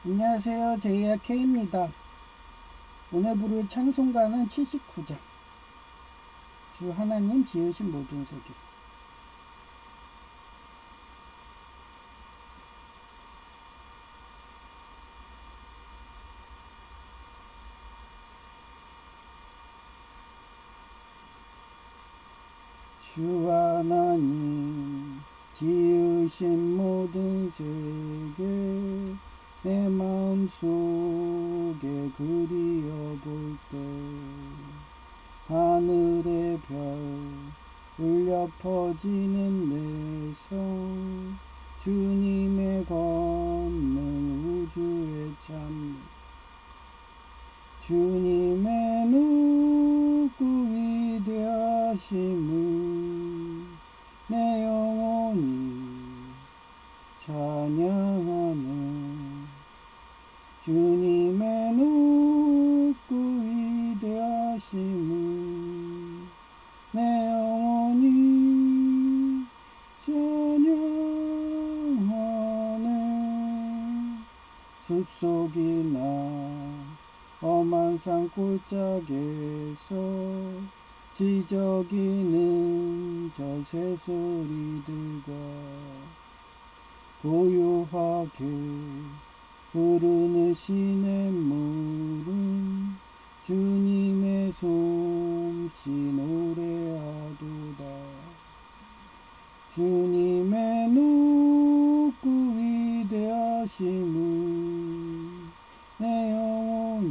안녕하세요. 제이야 K입니다. 오늘 부를 찬송가는 79장. 주 하나님 지으신 모든 세계. 주 하나님 지으신 모든 세계 내 마음속에 그리어볼 때 하늘의 별 울려 퍼지는 내성 주님의 권능 우주의 참 주님의 높고 위대하심을 내 영혼이 찬양하네. 주님의 높고 위대하심을 내 영혼이 찬양하네. 숲속이나 험한 산골짜기에서 지저귀는 저 새소리들과 고요하게 흐르는 시냇물은 주님의 솜씨 노래하도다. 주님의 높고 위대하심을 내 영혼이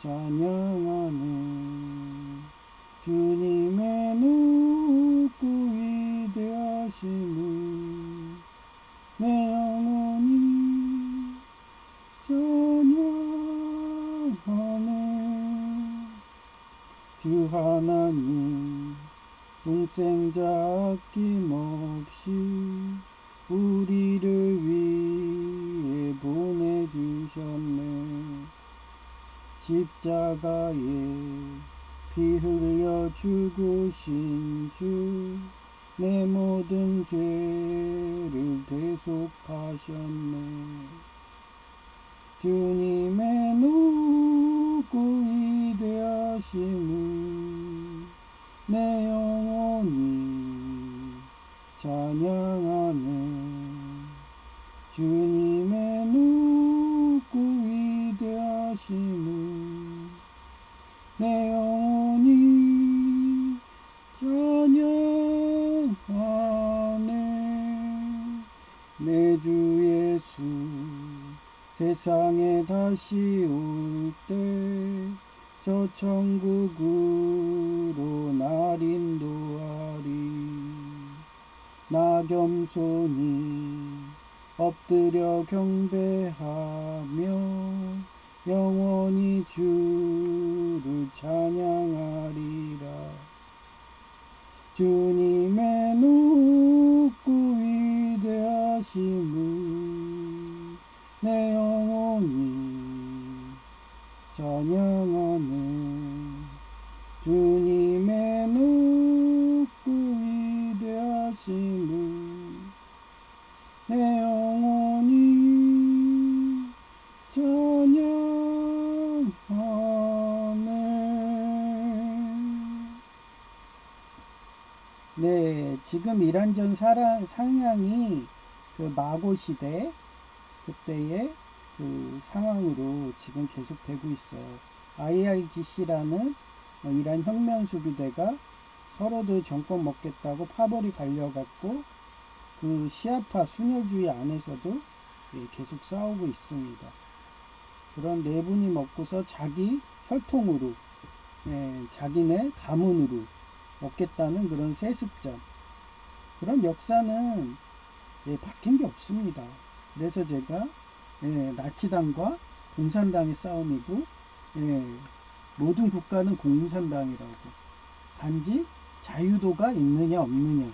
찬양하네. 주님의 높고 위대하심을 내 영혼이 찬양하네. 주 하나님 동생자 아낌없이 우리를 위해 보내주셨네. 십자가에 피 흘려 죽으신 주 내 모든 죄를 대속하셨네. 주님의 높고 위대하심을 내 영혼이 찬양하네. 주님의 높고 위대하심을 내 영혼이 찬양하네. 내 주 예수 세상에 다시 올 때 저 천국으로 날 인도하리. 나 겸손히 엎드려 경배하며 영원히 주를 찬양하리라. 주님의 높고 위대하심을 내 영혼이 찬양하네. 주님의 높고 위대하심을 내 영혼이 찬양하네. 네, 지금 이란전 상향이 그 마고 시대 그때의 그 상황으로 지금 계속되고 있어요. IRGC라는 이란 혁명 수비대가 서로들 정권 먹겠다고 파벌이 갈려갖고 그 시아파 순혈주의 안에서도 계속 싸우고 있습니다. 그런 내분이 먹고서 자기 혈통으로 자기네 가문으로 먹겠다는 그런 세습전, 그런 역사는 바뀐 게 없습니다. 그래서 제가 나치당과 공산당의 싸움이고 모든 국가는 공산당이라고, 단지 자유도가 있느냐 없느냐,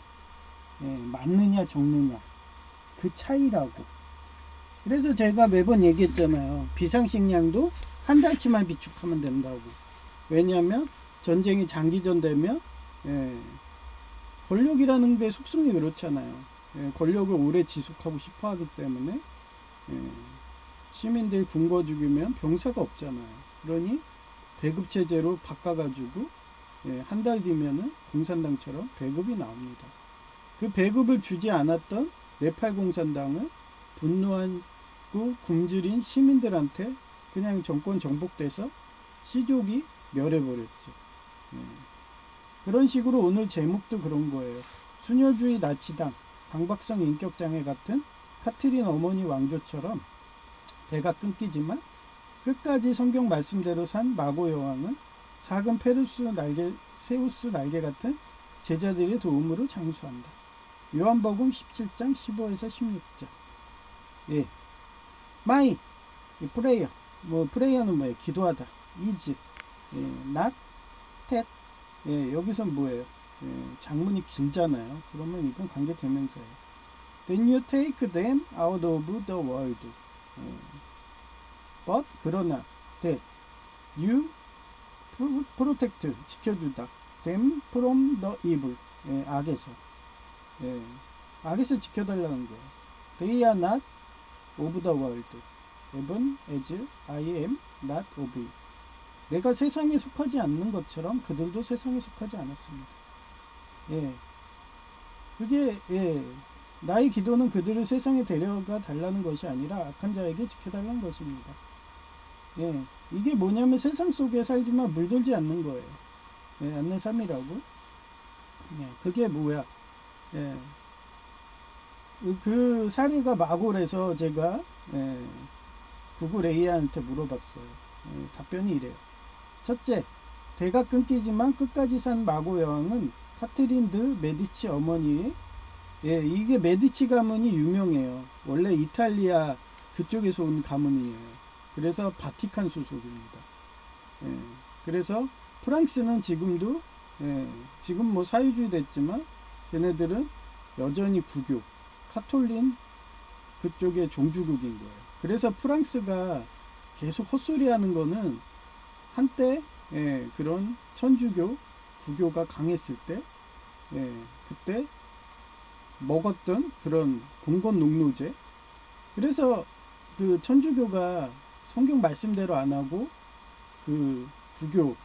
맞느냐 적느냐, 그 차이라고. 그래서 제가 매번 얘기했잖아요. 비상식량도 한 달치만 비축하면 된다고. 왜냐하면 전쟁이 장기전 되면 권력이라는 게 속성이 그렇잖아요. 권력을 오래 지속하고 싶어 하기 때문에 예, 시민들 굶어 죽이면 병사가 없잖아요. 그러니 배급체제로 바꿔가지고 예, 한 달 뒤면은 공산당처럼 배급이 나옵니다. 그 배급을 주지 않았던 네팔 공산당을 분노하고 굶주린 시민들한테 그냥 정권 정복돼서 시족이 멸해버렸죠. 예. 그런 식으로 오늘 제목도 그런 거예요. 수녀주의 나치당, 강박성 인격장애 같은 카트린 어머니 왕조처럼 대가 끊기지만 끝까지 성경 말씀대로 산 마고 여왕은 작은 세우스 날개 같은 제자들의 도움으로 장수한다. 요한복음 17장 15에서 16절. 예. 마이 프레이어. 뭐 프레이어는 뭐예요? 기도하다. 이즈. 예. not that. 예, 여기서 뭐예요? 예, 장문이 길잖아요. 그러면 이건 관계대명사예요. Then you take them out of the world. 예. But 그러나 that you protect 지켜주다. them from the evil. 예, 악에서. 예, 악에서 지켜달라는 거예요. They are not of the world. even as I am not of it. 내가 세상에 속하지 않는 것처럼 그들도 세상에 속하지 않았습니다. 예. 그게, 예. 나의 기도는 그들을 세상에 데려가 달라는 것이 아니라 악한 자에게 지켜달라는 것입니다. 예. 이게 뭐냐면 세상 속에 살지만 물들지 않는 거예요. 예. 않는 삶이라고. 예. 그게 뭐야. 예. 그 사례가 마골에서 제가, 예. 구글 AI한테 물어봤어요. 예. 답변이 이래요. 첫째, 대가 끊기지만 끝까지 산 마고 여왕은 카트린 드 메디치 어머니의 예, 이게 메디치 가문이 유명해요. 원래 이탈리아 그쪽에서 온 가문이에요. 그래서 바티칸 소속입니다. 예, 그래서 프랑스는 지금도 예, 지금 뭐 사회주의 됐지만 걔네들은 여전히 구교, 카톨린 그쪽의 종주국인 거예요. 그래서 프랑스가 계속 헛소리하는 거는 한때 예, 그런 천주교 구교가 강했을 때 예, 그때 먹었던 그런 봉건 농노제. 그래서 그 천주교가 성경 말씀대로 안 하고 그 구교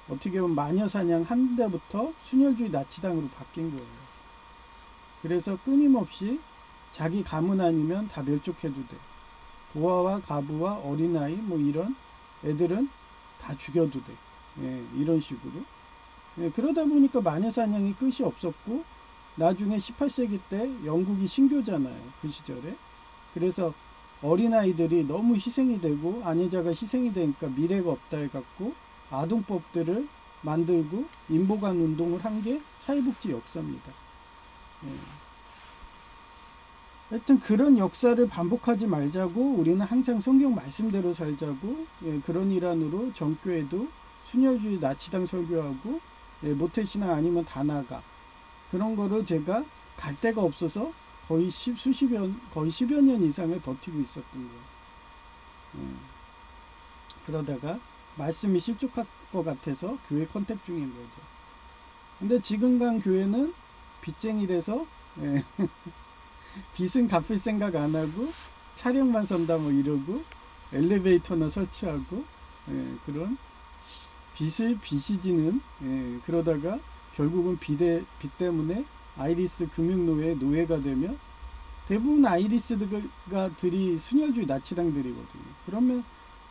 어떻게 보면 마녀 사냥 한 데부터 순혈주의 나치당으로 바뀐 거예요. 그래서 끊임없이 자기 가문 아니면 다 멸족해도 돼. 고아와 가부와 어린아이 뭐 이런 애들은 다 죽여도 돼. 예, 이런 식으로. 예, 그러다 보니까 마녀 사냥이 끝이 없었고 나중에 18세기 때 영국이 신교잖아요. 그 시절에. 그래서 어린아이들이 너무 희생이 되고 아내자가 희생이 되니까 미래가 없다 해갖고 아동법들을 만들고 인보관 운동을 한 게 사회복지 역사입니다. 예. 하여튼 그런 역사를 반복하지 말자고 우리는 항상 성경 말씀대로 살자고 예, 그런 일환으로 정교회도 순혈주의 나치당 설교하고 예, 모태신앙 아니면 다나가 그런 거를 제가 갈 데가 없어서 거의 거의 10여 년 이상을 버티고 있었던 거예요. 예. 그러다가 말씀이 실족할 것 같아서 교회 컨택 중인 거죠. 근데 지금 간 교회는 빚쟁이라서 예. 빚은 갚을 생각 안 하고 차량만 선다 뭐 이러고 엘리베이터나 설치하고 예, 그런 빚이 지는 예, 그러다가 결국은 빚 때문에 아이리스 금융노예 노예가 되면 대부분 아이리스들이 순혈주의 나치당들이거든요. 그러면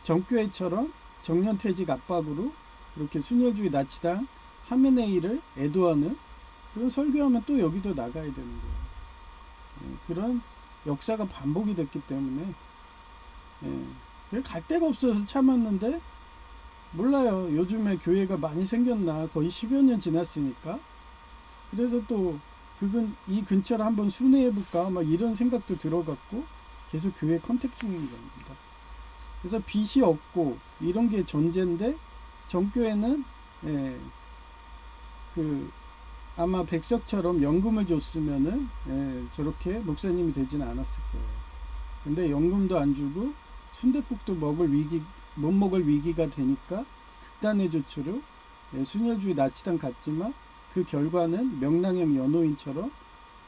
정교회처럼 정년퇴직 압박으로 그렇게 순혈주의 나치당 하메네이를 애도하는 그런 설교하면 또 여기도 나가야 되는 거예요. 그런 역사가 반복이 됐기 때문에 갈 데가 없어서 참았는데 몰라요. 요즘에 교회가 많이 생겼나 거의 10여 년 지났으니까 그래서 또 그건 이 근처를 한번 순회해볼까 막 이런 생각도 들어갔고 계속 교회 컨택 중인 겁니다. 그래서 빚이 없고 이런 게 전제인데 정교회는 아마 백석처럼 연금을 줬으면은 저렇게 목사님이 되지는 않았을 거예요. 근데 연금도 안 주고 순댓국도 못 먹을 위기가 되니까 극단의 조치로 순혈주의 나치당 같지만 그 결과는 명랑형 연호인처럼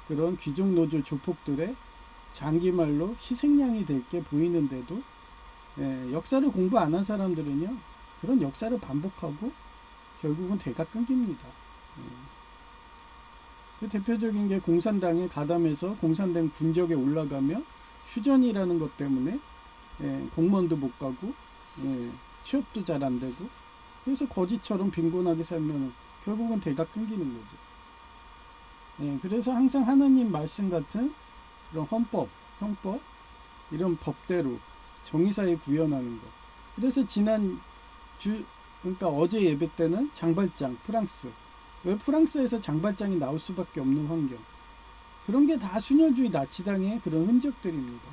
그런 귀족노조 조폭들의 장기말로 희생양이 될 게 보이는데도 역사를 공부 안 한 사람들은요 그런 역사를 반복하고 결국은 대가 끊깁니다. 그 대표적인 게 공산당에 가담해서 공산당 군적에 올라가며 휴전이라는 것 때문에 공무원도 못 가고 취업도 잘 안 되고 그래서 거지처럼 빈곤하게 살면 결국은 대가 끊기는 거죠. 그래서 항상 하나님 말씀 같은 그런 헌법, 형법 이런 법대로 정의사에 구현하는 것. 그래서 그러니까 어제 예배 때는 장발장 프랑스. 왜 프랑스에서 장발장이 나올 수밖에 없는 환경. 그런 게 다 순혈주의 나치당의 그런 흔적들입니다.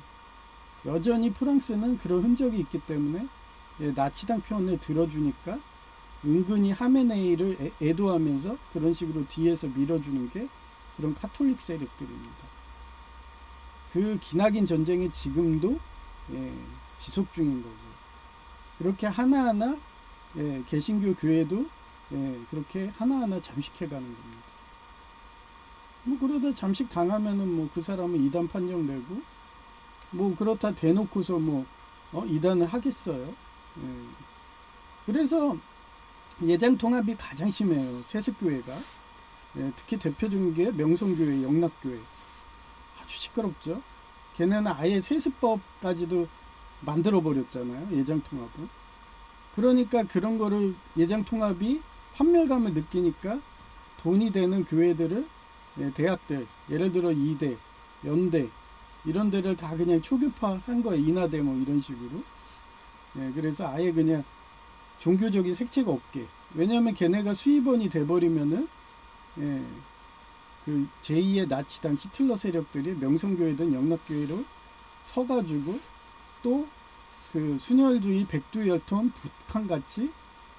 여전히 프랑스는 그런 흔적이 있기 때문에 나치당 편을 들어주니까 은근히 하메네이를 애도하면서 그런 식으로 뒤에서 밀어주는 게 그런 카톨릭 세력들입니다. 그 기나긴 전쟁이 지금도 지속 중인 거고 그렇게 하나하나 개신교 교회도 그렇게 하나하나 잠식해가는 겁니다. 뭐 그러다 잠식 당하면은 뭐 그 사람은 이단 판정되고 뭐 그렇다 대놓고서 뭐 이단을 하겠어요. 그래서 예장 통합이 가장 심해요. 세습교회가. 특히 대표적인 게 명성교회, 영락교회. 아주 시끄럽죠. 걔네는 아예 세습법까지도 만들어 버렸잖아요. 예장 통합은. 그러니까 그런 거를 예장 통합이 환멸감을 느끼니까 돈이 되는 교회들을 대학들, 예를 들어 이대, 연대 이런 데를 다 그냥 초교파한 거예요. 인하대 뭐 이런 식으로. 그래서 아예 그냥 종교적인 색채가 없게. 왜냐하면 걔네가 수입원이 돼버리면은 그 제2의 나치당 히틀러 세력들이 명성교회든 영락교회로 서가지고 또 그 순혈주의 백두혈통 북한같이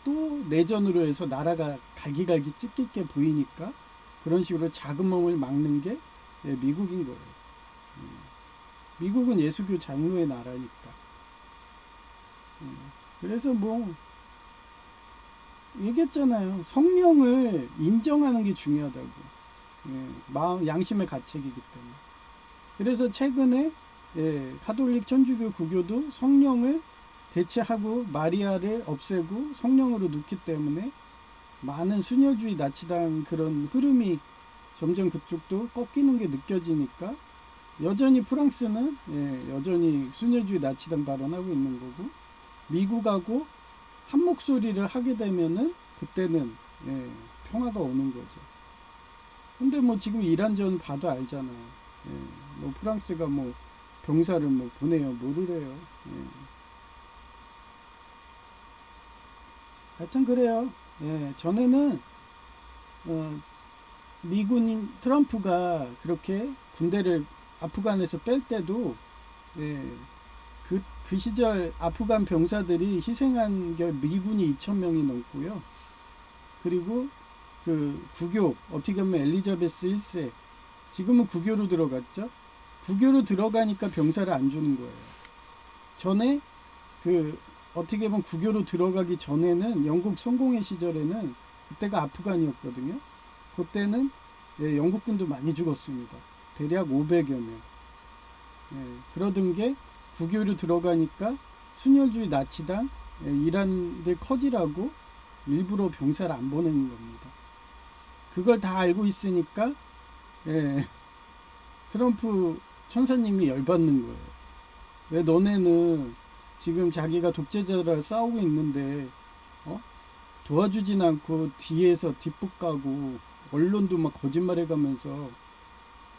또 내전으로 해서 나라가 갈기갈기 찢기게 보이니까 그런 식으로 자금멍을 막는 게 미국인 거예요. 미국은 예수교 장로의 나라니까. 그래서 뭐 얘기했잖아요. 성령을 인정하는 게 중요하다고. 마음 양심의 가책이기 때문에. 그래서 최근에 가톨릭 천주교 구교도 성령을 대체하고 마리아를 없애고 성령으로 넣기 때문에 많은 순혈주의 나치당 그런 흐름이 점점 그쪽도 꺾이는 게 느껴지니까 여전히 프랑스는 여전히 순혈주의 나치당 발언하고 있는 거고 미국하고 한 목소리를 하게 되면은 그때는 평화가 오는 거죠. 근데 뭐 지금 이란전 봐도 알잖아요. 뭐 프랑스가 뭐 병사를 뭐 보내요, 뭐를 해요. 하여튼 그래요. 전에는 미군인 트럼프가 그렇게 군대를 아프간에서 뺄 때도 그 시절 아프간 병사들이 희생한 게 미군이 2,000명이 넘고요. 그리고 그 구교 어떻게 보면 엘리자베스 1세 지금은 구교로 들어갔죠. 구교로 들어가니까 병사를 안 주는 거예요. 전에 그 어떻게 보면 구교로 들어가기 전에는 영국 성공회 시절에는 그때가 아프간이었거든요. 그때는 영국군도 많이 죽었습니다. 대략 500여 명. 그러던 게 구교로 들어가니까 순혈주의 나치당 이란들 커지라고 일부러 병사를 안 보내는 겁니다. 그걸 다 알고 있으니까 트럼프 천사님이 열받는 거예요. 왜 너네는 지금 자기가 독재자라 싸우고 있는데 도와주진 않고 뒤에서 뒷북 가고 언론도 막 거짓말해가면서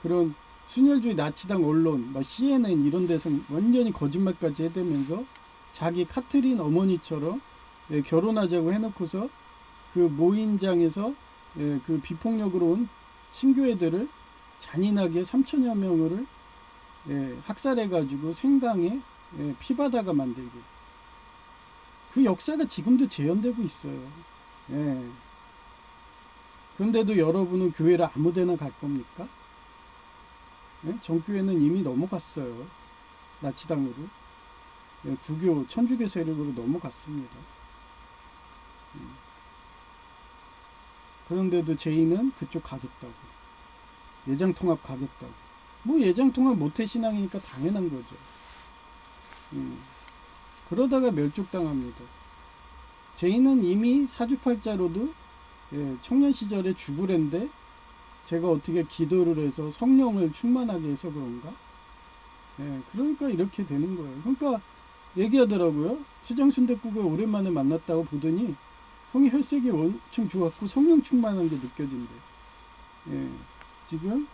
그런 순혈주의 나치당 언론 막 CNN 이런 데서 완전히 거짓말까지 해대면서 자기 카트린 어머니처럼 결혼하자고 해놓고서 그 모임장에서 그 비폭력으로 온 신교애들을 잔인하게 3천여 명을 학살해가지고 생강에 피바다가 만들게. 그 역사가 지금도 재현되고 있어요. 그런데도 여러분은 교회를 아무데나 갈 겁니까? 정교회는 이미 넘어갔어요. 나치당으로. 구교, 천주교 세력으로 넘어갔습니다. 그런데도 제인은 그쪽 가겠다고. 예장통합 가겠다고. 뭐 예장통합 모태신앙이니까 당연한 거죠. 그러다가 멸족당합니다. 제인은 이미 사주팔자로도 청년 시절에 죽으랜데 제가 어떻게 기도를 해서 성령을 충만하게 해서 그런가? 그러니까 이렇게 되는 거예요. 그러니까 얘기하더라고요. 수장순댓국을 오랜만에 만났다고 보더니 형이 혈색이 엄청 좋았고 성령 충만한 게 느껴진대. 지금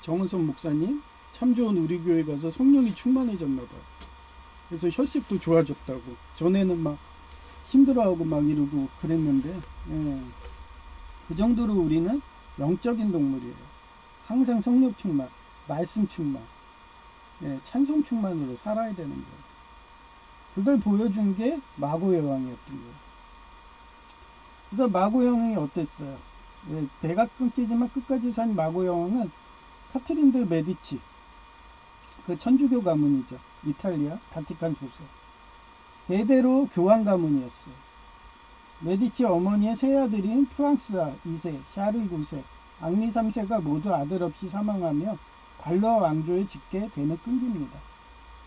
정은선 목사님 참 좋은 우리 교회 가서 성령이 충만해졌나 봐. 그래서 혈색도 좋아졌다고. 전에는 막 힘들어하고 막 이러고 그랬는데 그 정도로 우리는 영적인 동물이에요. 항상 성령 충만, 말씀 충만, 찬송 충만으로 살아야 되는 거예요. 그걸 보여준 게 마고 여왕이었던 거예요. 그래서 마고 여왕이 어땠어요? 대가 끊기지만 끝까지 산 마고 여왕은 카트린 드 메디치, 그 천주교 가문이죠. 이탈리아 바티칸 소속. 대대로 교황 가문이었어요. 메디치 어머니의 세 아들인 프랑스아 2세, 샤를 9세, 앙리 3세가 모두 아들 없이 사망하며 발로아 왕조에 짓게 되는 끈기입니다.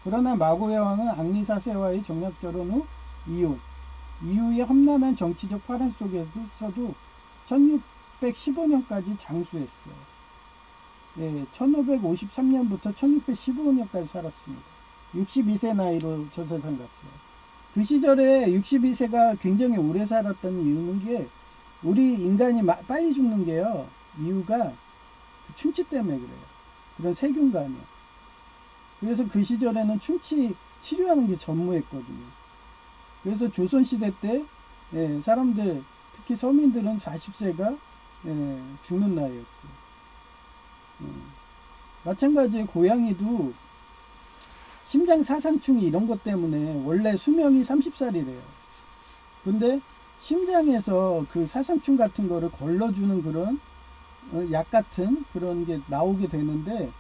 그러나 마고 여왕은 앙리 4세와의 정략 결혼 후 이혼, 이후의 험난한 정치적 파란 속에서도 1615년까지 장수했어요. 1553년부터 1615년까지 살았습니다. 62세 나이로 저 세상 갔어요. 그 시절에 62세가 굉장히 오래 살았던 이유는 게 우리 인간이 빨리 죽는 게요. 이유가 충치 때문에 그래요. 그런 세균간이요. 그래서 그 시절에는 충치 치료하는 게 전무했거든요. 그래서 조선시대 때 사람들 특히 서민들은 40세가 죽는 나이였어요. 마찬가지로 고양이도 심장 사상충이 이런 것 때문에 원래 수명이 30살이래요. 근데 심장에서 그 사상충 같은 거를 걸러주는 그런 약 같은 그런 게 나오게 되는데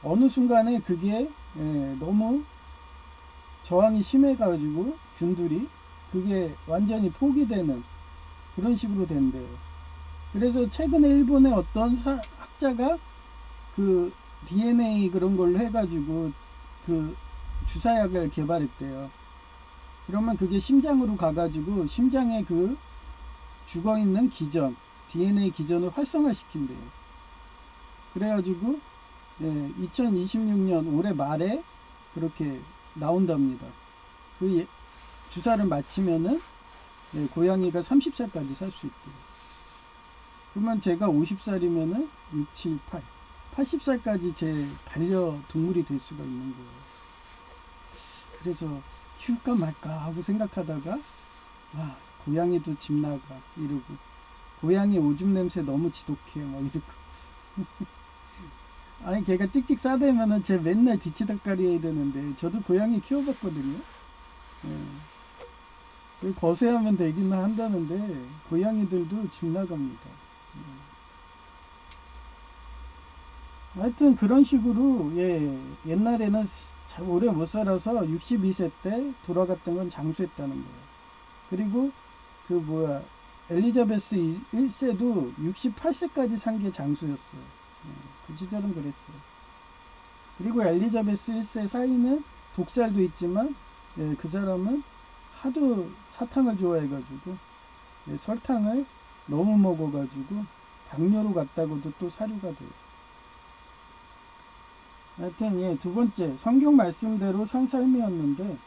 어느 순간에 그게 너무 저항이 심해가지고 균들이 그게 완전히 포기되는 그런 식으로 된대요. 그래서 최근에 일본의 어떤 학자가 그 DNA 그런 걸로 해가지고 그 주사약을 개발했대요. 그러면 그게 심장으로 가가지고 심장에 그 죽어있는 기전, DNA 기전을 활성화시킨대요. 그래가지고 2026년 올해 말에 그렇게 나온답니다. 그 주사를 맞히면은 고양이가 30살까지 살 수 있대요. 그러면 제가 50살이면은 6, 7, 8, 80살까지 제 반려동물이 될 수가 있는 거예요. 그래서 키울까 말까 하고 생각하다가 고양이도 집 나가 이러고 고양이 오줌 냄새 너무 지독해 막 이러고 아니 걔가 찍찍 싸대면은 쟤 맨날 뒤치다까리 해야 되는데 저도 고양이 키워봤거든요. 거세하면 되기는 한다는데 고양이들도 집 나갑니다. 하여튼 그런 식으로 옛날에는 오래 못 살아서 62세 때 돌아갔던 건 장수했다는 거예요. 그리고 엘리자베스 1세도 68세까지 산 게 장수였어요. 그 시절은 그랬어요. 그리고 엘리자베스 1세 사이는 독살도 있지만 그 사람은 하도 사탕을 좋아해가지고 설탕을 너무 먹어가지고 당뇨로 갔다고도 또 사료가 돼요. 하여튼 두 번째 성경 말씀대로 산 삶이었는데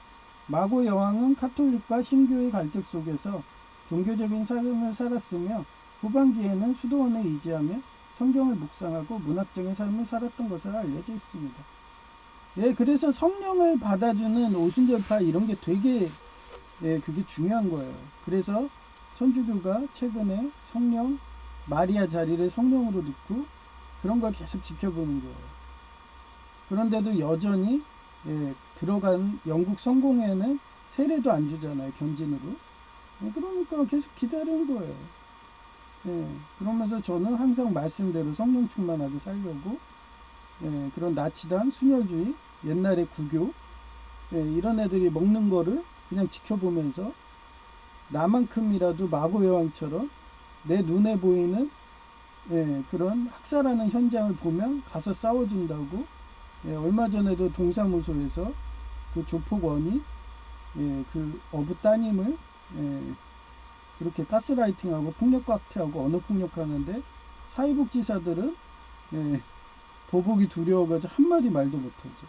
마고 여왕은 카톨릭과 신교의 갈등 속에서 종교적인 삶을 살았으며 후반기에는 수도원에 의지하며 성경을 묵상하고 문학적인 삶을 살았던 것으로 알려져 있습니다. 그래서 성령을 받아주는 오순절파 이런 게 되게 그게 중요한 거예요. 그래서 천주교가 최근에 성령 마리아 자리를 성령으로 넣고 그런 걸 계속 지켜보는 거예요. 그런데도 여전히 들어간 영국 성공회는 세례도 안 주잖아요. 견진으로. 그러니까 계속 기다리는 거예요. 그러면서 저는 항상 말씀대로 성령 충만하게 살려고 그런 나치당, 순혈주의, 옛날의 구교 이런 애들이 먹는 거를 그냥 지켜보면서 나만큼이라도 마고 여왕처럼 내 눈에 보이는 예, 그런 학살하는 현장을 보면 가서 싸워준다고. 예, 얼마 전에도 동사무소에서 그 조폭원이 예, 그 어부 따님을 예, 그렇게 가스라이팅하고 폭력각퇴하고 언어폭력하는데 사회복지사들은 예, 보복이 두려워가지고 한마디 말도 못하죠.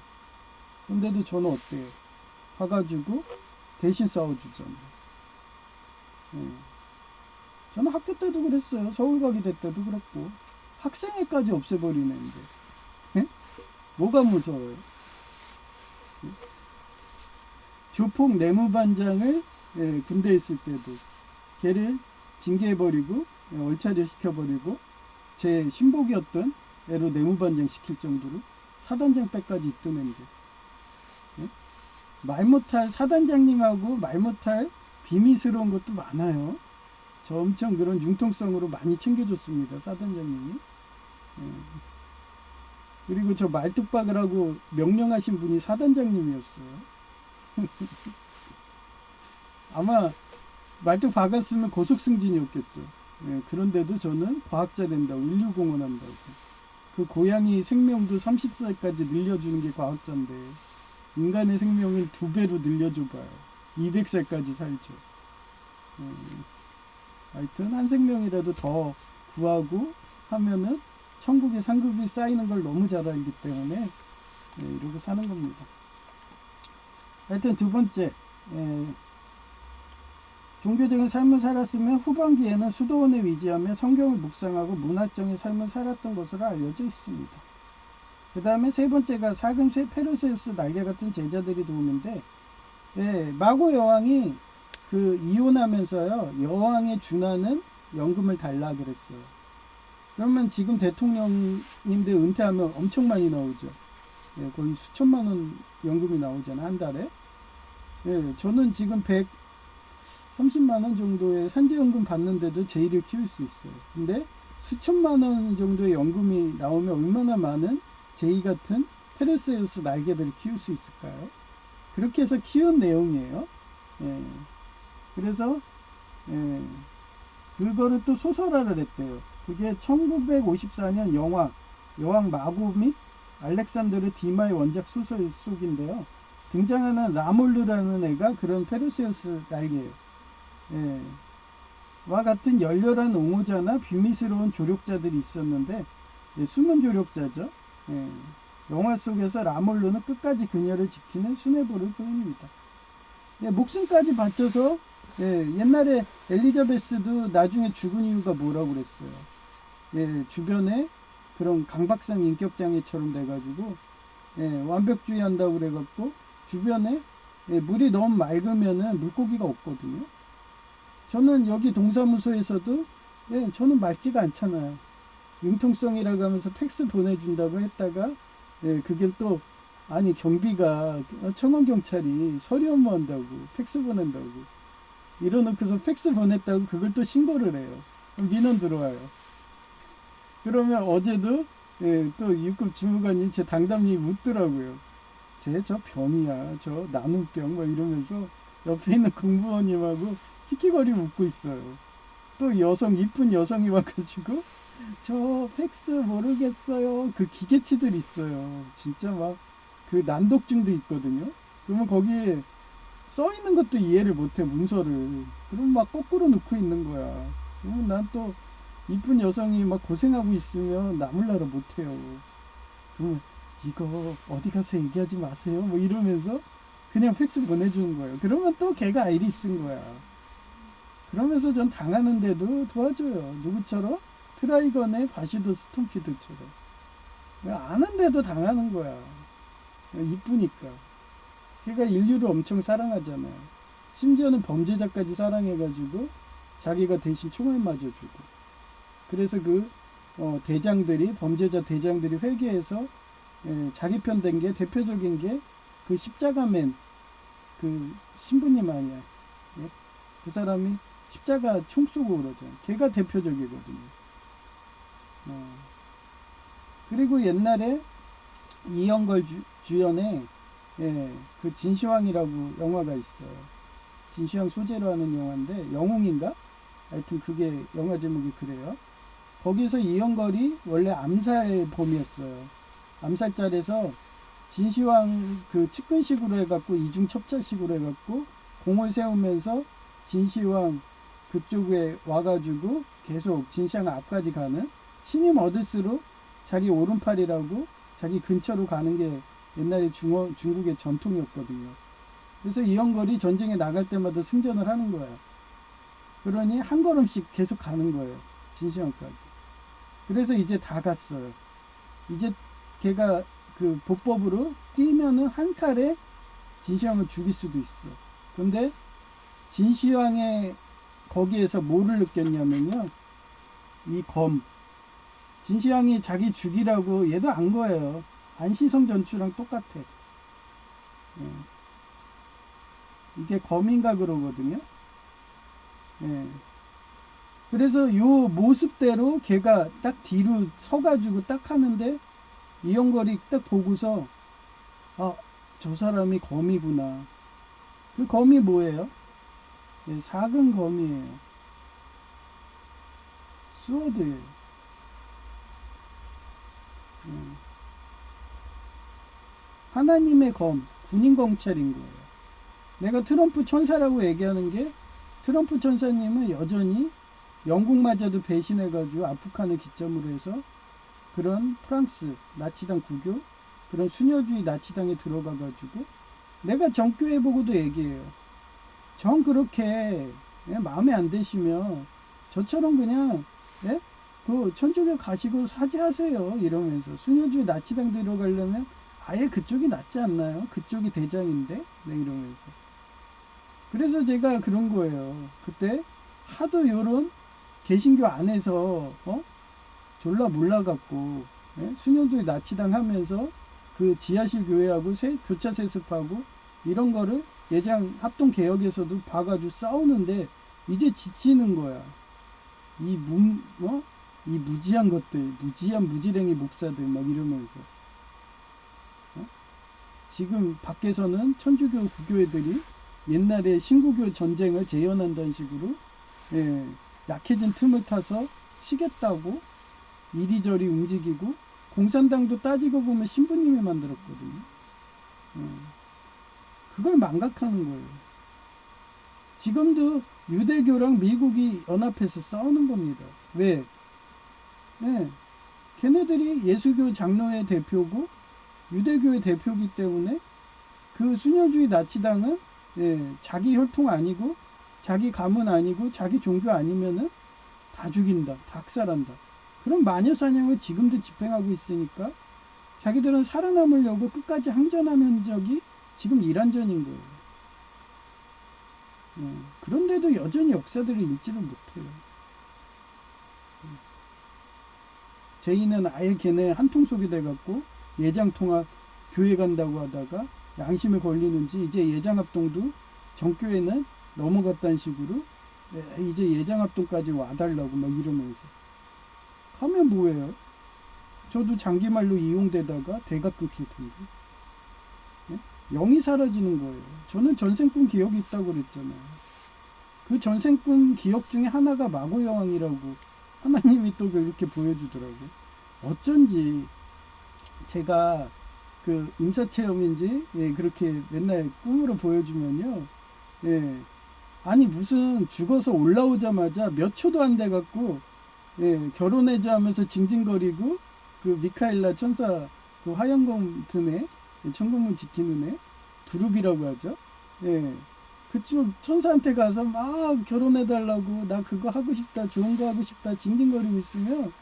근데도 저는 어때요? 가가지고 대신 싸워주잖아요. 예. 저는 학교 때도 그랬어요. 서울과기대 때도 그랬고 학생회까지 없애버리는데 예? 뭐가 무서워요? 예? 조폭 내무반장을 예, 군대에 있을 때도 걔를 징계해버리고 예, 얼차려 시켜버리고 제 신복이었던 애로 내무반장 시킬 정도로 사단장 빼까지 있던 애인데 예? 말 못할 사단장님하고 말 못할 비밀스러운 것도 많아요. 저 엄청 그런 융통성으로 많이 챙겨줬습니다. 사단장님이. 예. 그리고 저 말뚝박을 하고 명령하신 분이 사단장님이었어요. 아마 말뚝 박았으면 고속승진이었겠죠. 예. 그런데도 저는 과학자 된다고 인류공헌한다고. 그 고양이 생명도 30살까지 늘려주는 게 과학자인데 인간의 생명을 2배로 늘려줘봐요. 200살까지 살죠. 하여튼 한 생명이라도 더 구하고 하면은 천국의 상급이 쌓이는 걸 너무 잘 알기 때문에 이러고 사는 겁니다. 하여튼 두 번째, 종교적인 삶을 살았으면 후반기에는 수도원에 위지하며 성경을 묵상하고 문화적인 삶을 살았던 것으로 알려져 있습니다. 그 다음에 세 번째가 사금 페르세우스 날개 같은 제자들이 도움인데 마고 여왕이 그 이혼하면서요 여왕에 준하는 연금을 달라 그랬어요. 그러면 지금 대통령님들 은퇴하면 엄청 많이 나오죠. 예, 거의 수천만 원 연금이 나오잖아요 한 달에. 예, 저는 지금 130만 원 정도의 산재연금 받는데도 제 일을 키울 수 있어요. 근데 수천만 원 정도의 연금이 나오면 얼마나 많은 제이 같은 페르세우스 날개들을 키울 수 있을까요? 그렇게 해서 키운 내용이에요. 예. 그래서 그거를 또 소설화를 했대요. 그게 1954년 영화 여왕 마고 및 알렉산드르 디마의 원작 소설 속인데요. 등장하는 라몰르라는 애가 그런 페르세우스 날개예요. 예. 와 같은 열렬한 옹호자나 비밀스러운 조력자들이 있었는데 숨은 조력자죠. 예. 영화 속에서 라몰르는 끝까지 그녀를 지키는 수뇌부를 보입니다. 예, 목숨까지 바쳐서 옛날에 엘리자베스도 나중에 죽은 이유가 뭐라고 그랬어요. 예, 주변에 그런 강박성 인격장애처럼 돼가지고 완벽주의 한다고 그래갖고 주변에 물이 너무 맑으면은 물고기가 없거든요. 저는 여기 동사무소에서도 저는 맑지가 않잖아요. 융통성이라고 하면서 팩스 보내준다고 했다가 그게 또 아니 경비가 청원경찰이 서류 업무한다고 팩스 보낸다고 이러놓고서 팩스 보냈다고 그걸 또 신고를 해요. 그럼 민원 들어와요. 그러면 어제도 또 6급 주무관님 제 당담이 묻더라고요. 저 병이야 저 나눔병 뭐 이러면서 옆에 있는 공무원님하고 히키거리 묻고 있어요. 또 이쁜 여성이 와가지고 저 팩스 모르겠어요. 그 기계치들 있어요. 진짜 막 그 난독증도 있거든요. 그러면 거기에 써 있는 것도 이해를 못해 문서를. 그럼 막 거꾸로 넣고 있는 거야. 그러면 난 또 이쁜 여성이 막 고생하고 있으면 나몰라라 못해요. 그러면 이거 어디 가서 얘기하지 마세요. 뭐 이러면서 그냥 팩스 보내주는 거예요. 그러면 또 걔가 아이리 쓴 거야. 그러면서 전 당하는데도 도와줘요. 누구처럼? 트라이건의 바시도 스톰피드처럼. 아는데도 당하는 거야. 이쁘니까. 걔가 인류를 엄청 사랑하잖아요. 심지어는 범죄자까지 사랑해가지고 자기가 대신 총알 맞아주고. 그래서 그 대장들이 범죄자 대장들이 회개해서 자기 편 된 게 대표적인 게 그 십자가맨 그 신부님 아니야. 예? 그 사람이 십자가 총 쏘고 그러잖아요. 걔가 대표적이거든요. 그리고 옛날에 이영걸 주연의 그 진시황이라고 영화가 있어요. 진시황 소재로 하는 영화인데 영웅인가? 하여튼 그게 영화 제목이 그래요. 거기서 이영걸이 원래 암살범이었어요. 암살자에서 진시황 그 측근식으로 해갖고 이중첩자식으로 해갖고 공을 세우면서 진시황 그쪽에 와가지고 계속 진시황 앞까지 가는, 신임 얻을수록 자기 오른팔이라고 자기 근처로 가는 게 옛날에 중국의 전통이었거든요. 그래서 이영걸이 전쟁에 나갈 때마다 승전을 하는 거야. 그러니 한 걸음씩 계속 가는 거예요. 진시황까지. 그래서 이제 다 갔어요. 이제 걔가 그 보법으로 뛰면은 한 칼에 진시황을 죽일 수도 있어. 근데 진시황의 거기에서 뭐를 느꼈냐면요, 이 검, 진시황이 자기 죽이라고 얘도 안 거예요. 안시성 전투랑 똑같아. 이게 검인가 그러거든요. 그래서 요 모습대로 걔가 딱 뒤로 서가지고 딱 하는데, 이영걸이 딱 보고서 아, 저 사람이 검이구나. 그 검이 뭐예요? 작은 검이에요. 스워드예요. 하나님의 검, 군인 검찰인 거예요. 내가 트럼프 천사라고 얘기하는 게, 트럼프 천사님은 여전히 영국마저도 배신해가지고 아프간을 기점으로 해서 그런 프랑스 나치당 구교, 그런 수녀주의 나치당에 들어가가지고, 내가 정교회 보고도 얘기해요. 정 그렇게 마음에 안 드시면 저처럼 그냥 그 천주교 가시고 사죄하세요 이러면서, 수녀주의 나치당 들어가려면 아예 그쪽이 낫지 않나요? 그쪽이 대장인데? 네, 이러면서. 그래서 제가 그런 거예요. 그때 하도 요런 개신교 안에서 졸라 몰라갖고 수녀주의 나치당 하면서 그 지하실 교회하고 교차 세습하고 이런 거를 예장 합동 개혁에서도 봐가지고 싸우는데 이제 지치는 거야. 이 무지한 것들, 무지한 무지랭이 목사들 막 이러면서. 지금 밖에서는 천주교 구교회들이 옛날에 신구교 전쟁을 재현한다는 식으로 약해진 틈을 타서 치겠다고 이리저리 움직이고, 공산당도 따지고 보면 신부님이 만들었거든요. 그걸 망각하는 거예요. 지금도 유대교랑 미국이 연합해서 싸우는 겁니다. 왜? 걔네들이 예수교 장로회 대표고 유대교의 대표이기 때문에 그 수녀주의 나치당은 자기 혈통 아니고 자기 가문 아니고 자기 종교 아니면은 다 죽인다, 다 학살한다. 그런 마녀 사냥을 지금도 집행하고 있으니까 자기들은 살아남으려고 끝까지 항전하는 적이 지금 이란전인 거예요. 그런데도 여전히 역사들을 읽지를 못해요. 제이는 아예 걔네 한통 속이 돼갖고 예장통합 교회 간다고 하다가 양심에 걸리는지 이제 예장합동도 정교회는 넘어갔다는 식으로 이제 예장합동까지 와달라고 막 이러면서 가면 뭐예요? 저도 장기말로 이용되다가 대가 끊길 텐데. 영이 사라지는 거예요. 저는 전생꾼 기억이 있다고 그랬잖아요. 그 전생꾼 기억 중에 하나가 마고여왕이라고 하나님이 또 이렇게 보여주더라고요. 어쩐지 제가 그 임사체험인지 그렇게 맨날 꿈으로 보여주면요. 아니 무슨 죽어서 올라오자마자 몇 초도 안 돼갖고 결혼해자 하면서 징징거리고 그 미카엘라 천사 그 화영검 드네, 천국문 지키는 애, 두릅이라고 하죠. 그쪽 천사한테 가서 막 결혼해달라고, 나 그거 하고 싶다, 좋은 거 하고 싶다 징징거리고 있으면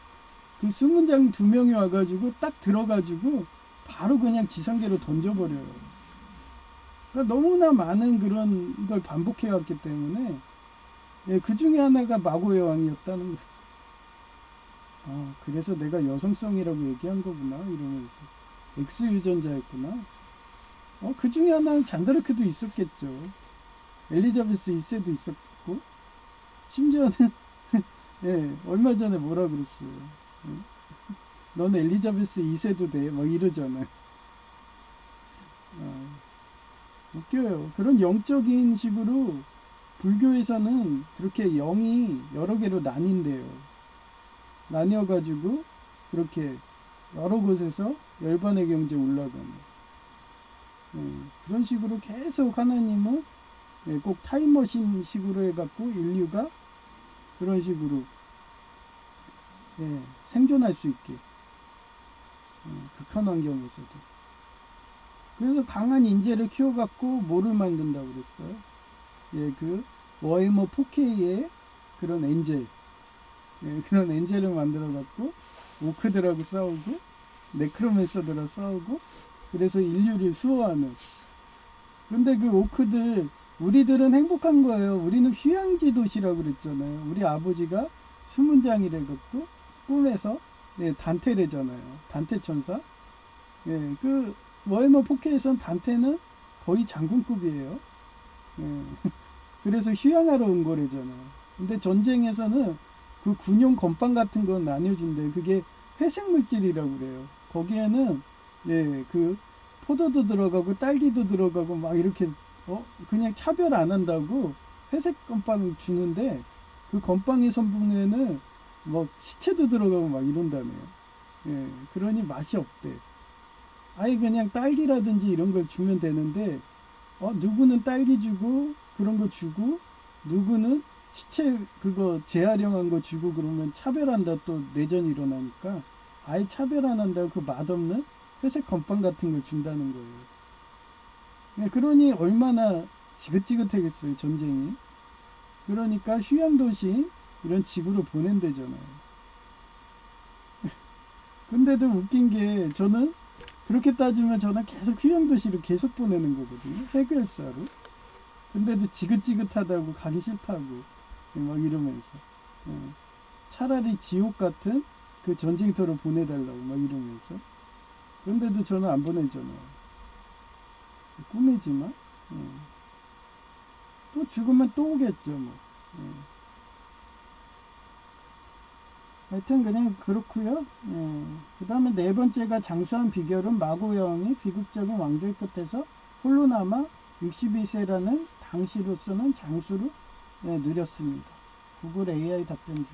그 수문장 2명이 와가지고 딱 들어가지고 바로 그냥 지상계로 던져버려요. 그러니까 너무나 많은 그런 걸 반복해왔기 때문에 그 중에 하나가 마고의 왕이었다는 거예요. 그래서 내가 여성성이라고 얘기한 거구나 이러면서. X유전자였구나. 그 중에 하나는 잔다르크도 있었겠죠. 엘리자베스 2세도 있었고, 심지어는 얼마 전에 뭐라 그랬어요. 너는 엘리자베스 2세도 돼 막 이러잖아요. 웃겨요. 그런 영적인 식으로 불교에서는 그렇게 영이 여러 개로 나뉜대요. 나뉘어가지고 그렇게 여러 곳에서 열반의 경제 올라가는 그런 식으로 계속 하나님은 꼭 타임머신 식으로 해갖고 인류가 그런 식으로 생존할 수 있게 극한 환경에서도 그래서 강한 인재를 키워갖고 뭐를 만든다고 그랬어요? 그 워해머 4K의 그런 엔젤 그런 엔젤을 만들어갖고 오크들하고 싸우고 네크로맨서들하고 싸우고 그래서 인류를 수호하는 근데 그 오크들 우리들은 행복한 거예요. 우리는 휴양지 도시라고 그랬잖아요. 우리 아버지가 수문장이래갖고 꿈에서 단테래잖아요. 단테 천사. 그 워해머 4K에선 단테는 거의 장군급이에요. 그래서 휴양하러 온 거래잖아요. 근데 전쟁에서는 그 군용 건빵 같은 건 나뉘어준대. 그게 회색 물질이라고 그래요. 거기에는 그 포도도 들어가고 딸기도 들어가고 막 이렇게 그냥 차별 안 한다고 회색 건빵 주는데 그 건빵의 성분에는 막 시체도 들어가고 막 이런다네요. 그러니 맛이 없대. 아예 그냥 딸기라든지 이런 걸 주면 되는데 누구는 딸기 주고 그런 거 주고 누구는 시체 그거 재활용한 거 주고 그러면 차별한다 또 내전이 일어나니까 아예 차별 안 한다고 그 맛없는 회색 건빵 같은 걸 준다는 거예요. 그러니 얼마나 지긋지긋하겠어요 전쟁이. 그러니까 휴양도시 이런 지구로 보낸대잖아요. 근데도 웃긴 게 저는 그렇게 따지면 저는 계속 휴양도시로 계속 보내는 거거든요. 해결사로. 근데도 지긋지긋하다고 가기 싫다고 막 이러면서 차라리 지옥 같은 그 전쟁터로 보내달라고 막 이러면서 그런데도 저는 안 보내잖아요. 꿈이지만 또 죽으면 또 오겠죠 뭐. 하여튼 그냥 그렇고요. 그 다음에 네 번째가 장수한 비결은 마고영이 비극적인 왕조의 끝에서 홀로 남아 62세라는 당시로서는 장수를 누렸습니다. 구글 AI 답변 중에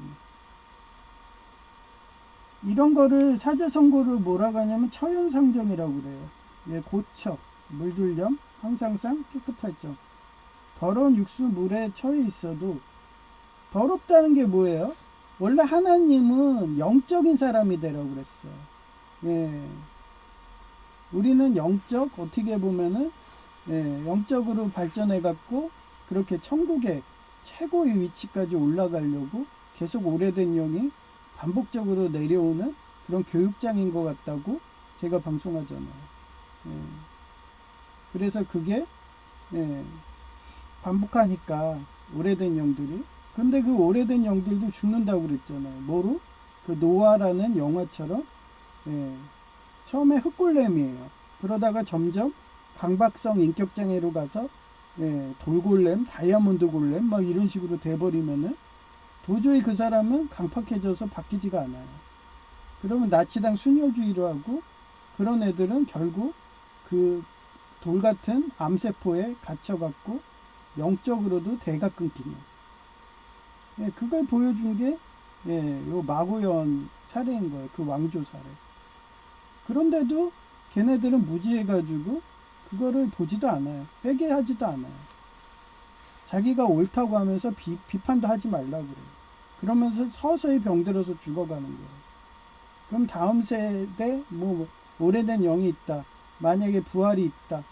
이런 거를 사제선고를 뭐라고 하냐면 처연상정이라고 그래요. 고척, 물들염, 항상상, 깨끗할 점. 더러운 육수 물에 처해 있어도 더럽다는 게 뭐예요? 원래 하나님은 영적인 사람이 되라고 그랬어요. 우리는 영적 어떻게 보면은 영적으로 발전해 갖고 그렇게 천국의 최고의 위치까지 올라가려고 계속 오래된 영이 반복적으로 내려오는 그런 교육장인 것 같다고 제가 방송하잖아요. 그래서 그게 반복하니까 오래된 영들이 근데 그 오래된 영들도 죽는다고 그랬잖아요. 뭐로? 그 노아라는 영화처럼 처음에 흙골렘이에요. 그러다가 점점 강박성 인격장애로 가서 돌골렘, 다이아몬드 골렘 막 이런 식으로 돼버리면은 도저히 그 사람은 강팍해져서 바뀌지가 않아요. 그러면 나치당 순혈주의로 하고 그런 애들은 결국 그 돌같은 암세포에 갇혀갖고 영적으로도 대가 끊기는 그걸 보여준 게 요 마고연 사례인 거예요. 그 왕조 사례. 그런데도 걔네들은 무지해가지고 그거를 보지도 않아요. 회개하지도 않아요. 자기가 옳다고 하면서 비판도 하지 말라고 그래요. 그러면서 서서히 병들어서 죽어가는 거예요. 그럼 다음 세대 뭐 오래된 영이 있다. 만약에 부활이 있다.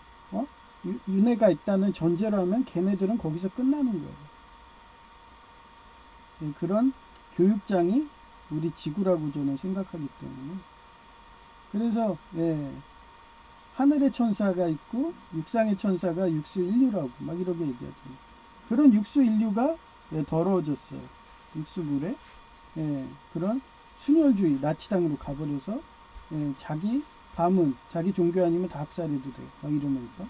윤회가 있다는 전제로 하면 걔네들은 거기서 끝나는 거예요. 그런 교육장이 우리 지구라고 저는 생각하기 때문에 그래서 하늘의 천사가 있고 육상의 천사가 육수 인류라고 막 이렇게 얘기하잖아요. 그런 육수 인류가 더러워졌어요. 육수물에 그런 순혈주의 나치당으로 가버려서 자기 가문 자기 종교 아니면 다 학살해도 돼 막 이러면서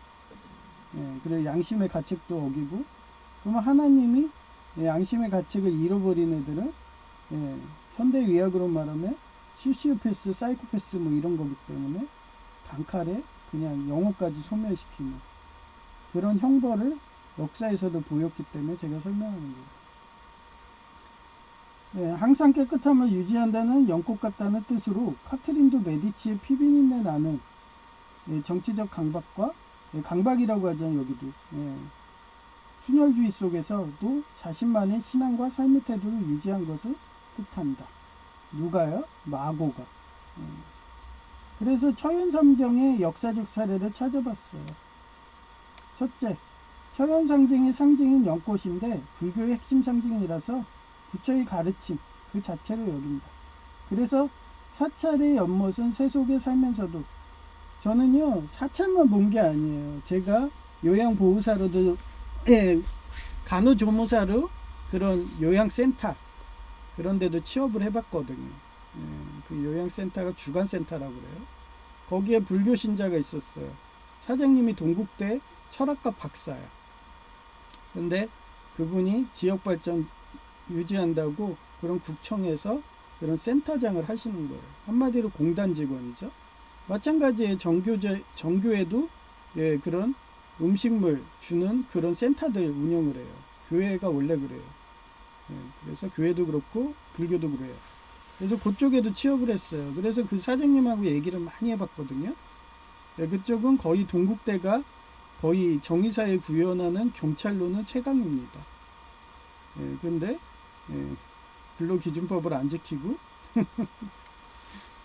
그래 양심의 가책도 어기고 그러면 하나님이 양심의 가책을 잃어버린 애들은 현대 의학으로 말하면 시시오패스, 사이코패스 뭐 이런 거기 때문에 단칼에 그냥 영혼까지 소멸시키는 그런 형벌을 역사에서도 보였기 때문에 제가 설명하는 거예요. 예, 항상 깨끗함을 유지한다는 연꽃 같다는 뜻으로 카트린도 메디치의 피비린내 나는 예, 정치적 강박과 예, 강박이라고 하죠 여기도 예, 순혈주의 속에서도 자신만의 신앙과 삶의 태도를 유지한 것을 뜻한다. 누가요? 마고가. 예. 그래서 처연상정의 역사적 사례를 찾아봤어요. 첫째, 처연상정의 상징인 연꽃인데 불교의 핵심 상징이라서 부처의 가르침 그 자체로 여긴다. 그래서 사찰의 연못은 세속에 살면서도 저는요 사찰만 본 게 아니에요. 제가 요양보호사로도 예, 간호조무사로 그런 요양센터 그런 데도 취업을 해봤거든요. 예, 그 요양센터가 주간센터라고 그래요. 거기에 불교 신자가 있었어요. 사장님이 동국대 철학과 박사야. 근데 그분이 지역발전 유지한다고 그런 국청에서 그런 센터장을 하시는 거예요. 한마디로 공단 직원이죠. 마찬가지에 정교에도 예, 그런 음식물 주는 그런 센터들 운영을 해요. 교회가 원래 그래요. 예, 그래서 교회도 그렇고 불교도 그래요. 그래서 그쪽에도 취업을 했어요. 그래서 그 사장님하고 얘기를 많이 해봤거든요. 예, 그쪽은 거의 동국대가 거의 정의사회 구현하는 경찰로는 최강입니다. 예, 근데 예, 근로기준법을 안 지키고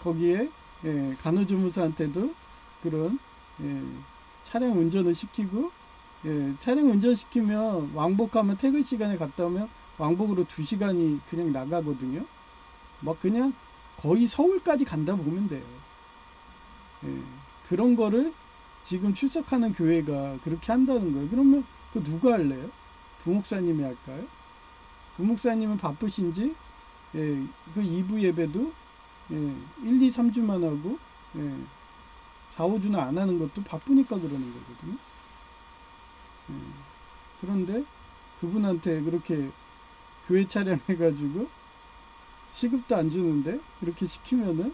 거기에 예, 간호조무사한테도 그런 예, 차량 운전을 시키고 예, 차량 운전시키면 왕복하면 퇴근 시간에 갔다 오면 왕복으로 2시간이 그냥 나가거든요. 막 그냥 거의 서울까지 간다 보면 돼요. 예, 그런 거를 지금 출석하는 교회가 그렇게 한다는 거예요. 그러면 그 누가 할래요? 부목사님이 할까요? 부목사님은 바쁘신지 예, 그 2부 예배도 예, 1, 2, 3주만 하고 예, 4, 5주는 안 하는 것도 바쁘니까 그러는 거거든요. 예, 그런데 그분한테 그렇게 교회 차량 해가지고 시급도 안 주는데 그렇게 시키면은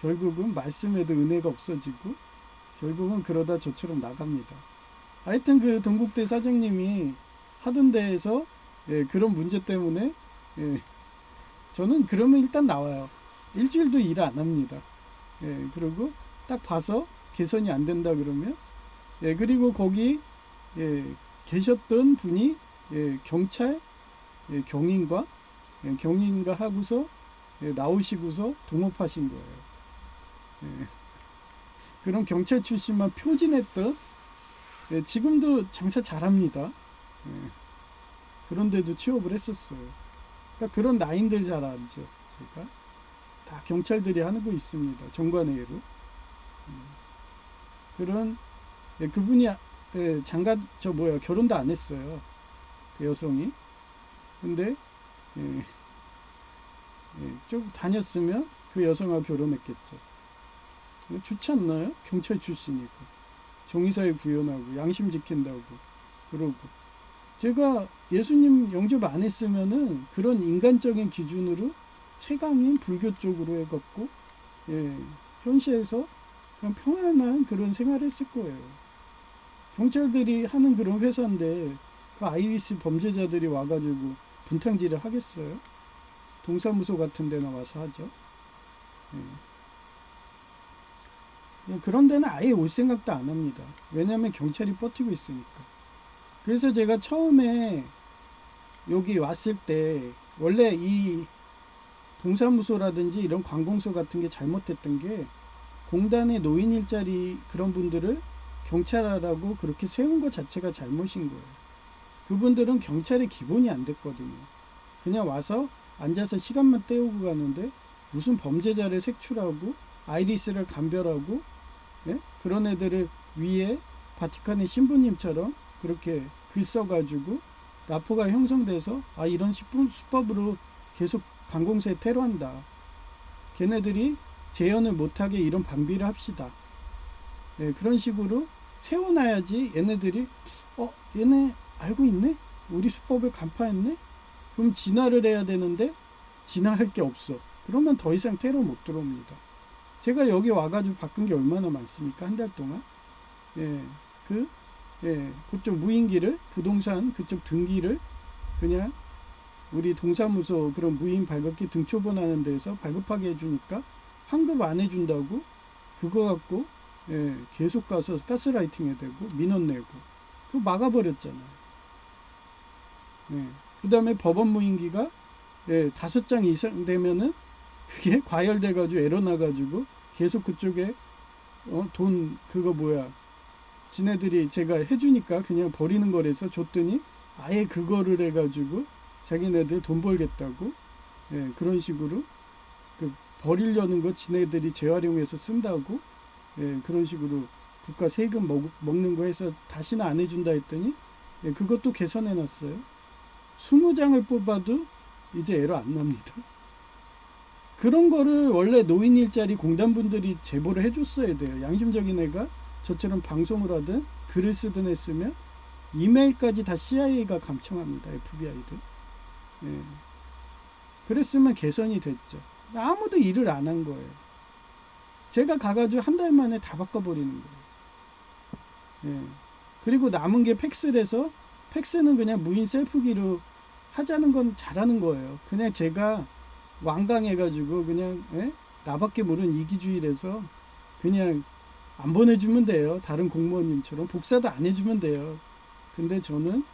결국은 말씀에도 은혜가 없어지고 결국은 그러다 저처럼 나갑니다. 하여튼 그 동국대 사장님이 하던 데에서 예, 그런 문제 때문에 예, 저는 그러면 일단 나와요. 일주일도 일 안 합니다. 예, 그리고 딱 봐서 개선이 안 된다 그러면 예, 그리고 거기 예, 계셨던 분이 예, 경찰 예, 경인가 하고서 예, 나오시고서 동업하신 거예요. 예, 그런 경찰 출신만 표진했던 예, 지금도 장사 잘합니다. 예, 그런데도 취업을 했었어요. 그러니까 그런 라인들 잘 알죠. 제가 다 경찰들이 하고 있습니다. 정관회의로 그런 예, 그분이 예, 장가 저 뭐야 결혼도 안 했어요. 그 여성이. 근데 예, 예, 좀 다녔으면 그 여성하고 결혼했겠죠. 좋지 않나요? 경찰 출신이고 정의사회 구현하고 양심 지킨다고 그러고 제가 예수님 영접 안 했으면은 그런 인간적인 기준으로 최강인 불교 쪽으로 해갖고 예, 현시에서 그냥 평안한 그런 생활을 했을 거예요. 경찰들이 하는 그런 회사인데 그 아이리스 범죄자들이 와가지고 분탕질을 하겠어요? 동사무소 같은 데나 와서 하죠. 예. 그런 데는 아예 올 생각도 안 합니다. 왜냐하면 경찰이 버티고 있으니까. 그래서 제가 처음에 여기 왔을 때 원래 이 동사무소라든지 이런 관공서 같은 게 잘못했던 게 공단의 노인 일자리 그런 분들을 경찰하라고 그렇게 세운 것 자체가 잘못인 거예요. 그분들은 경찰의 기본이 안 됐거든요. 그냥 와서 앉아서 시간만 때우고 가는데 무슨 범죄자를 색출하고 아이리스를 감별하고 예? 그런 애들을 위에 바티칸의 신부님처럼 그렇게 글 써가지고 라포가 형성돼서 아 이런 수법으로 계속 관공서에 테러한다. 걔네들이 재현을 못하게 이런 방비를 합시다. 예, 그런 식으로 세워놔야지 얘네들이 얘네 알고 있네? 우리 수법을 간파했네? 그럼 진화를 해야 되는데 진화할 게 없어. 그러면 더 이상 테러 못 들어옵니다. 제가 여기 와가지고 바꾼 게 얼마나 많습니까? 한 달 동안. 예, 그쪽 무인기를, 부동산 그쪽 등기를 그냥 우리 동사무소 그런 무인 발급기 등초본하는 데서 발급하게 해주니까 환급 안 해준다고 그거 갖고 예, 계속 가서 가스라이팅 해야 되고 민원 내고 그거 막아버렸잖아요. 예. 그 다음에 법원 무인기가 예, 5장 이상 되면은 그게 과열돼가지고 에러 나가지고 계속 그쪽에 돈 그거 뭐야 지네들이 제가 해주니까 그냥 버리는 거래서 줬더니 아예 그거를 해가지고 자기네들 돈 벌겠다고 예, 그런 식으로 그 버리려는 거 지네들이 재활용해서 쓴다고 예, 그런 식으로 국가 세금 먹는 거 해서 다시는 안 해준다 했더니 예, 그것도 개선해 놨어요. 20장을 뽑아도 이제 에러 안 납니다. 그런 거를 원래 노인 일자리 공단분들이 제보를 해줬어야 돼요. 양심적인 애가 저처럼 방송을 하든 글을 쓰든 했으면 이메일까지 다 CIA가 감청합니다. FBI도. 예. 그랬으면 개선이 됐죠. 아무도 일을 안 한 거예요. 제가 가가지고 한 달 만에 다 바꿔버리는 거예요. 예. 그리고 남은 게 팩스래서 팩스는 그냥 무인 셀프기로 하자는 건 잘하는 거예요. 그냥 제가 완강해가지고 그냥 예? 나밖에 모르는 이기주의라서 그냥 안 보내주면 돼요. 다른 공무원님처럼 복사도 안 해주면 돼요. 근데 저는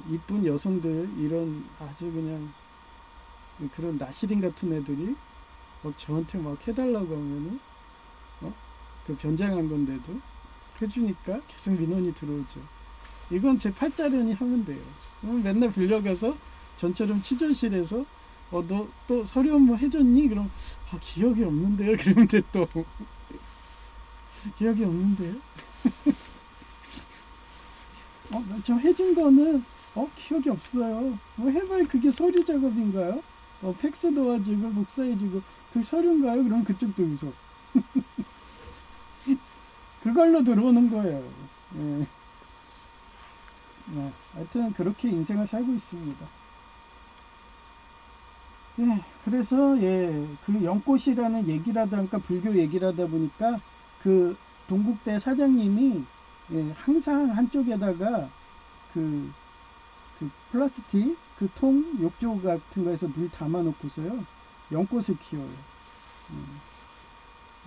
이쁜 여성들 이런 아주 그냥 그런 나시린 같은 애들이 막 저한테 막 해달라고 하면은 그 변장한 건데도 해주니까 계속 민원이 들어오죠. 이건 제 팔자련이 하면 돼요. 맨날 불려가서 전처럼 취조실에서 너 또 서류 업무 해줬니? 그럼 기억이 없는데요. 그러는데 또 기억이 없는데요. 저 해준 거는 기억이 없어요. 뭐 해봐야 그게 서류 작업인가요? 팩스 도와주고 복사해주고 그 서류인가요? 그럼 그쪽도 웃어. 그걸로 들어오는 거예요. 예. 하여튼 그렇게 인생을 살고 있습니다. 예, 그래서 그 연꽃이라는 얘기를 하다 보니까 불교 얘기를 하다 보니까 그 동국대 사장님이 항상 한쪽에다가 그 플라스틱 그 통 욕조 같은 거에서 물 담아 놓고서요 연꽃을 키워요.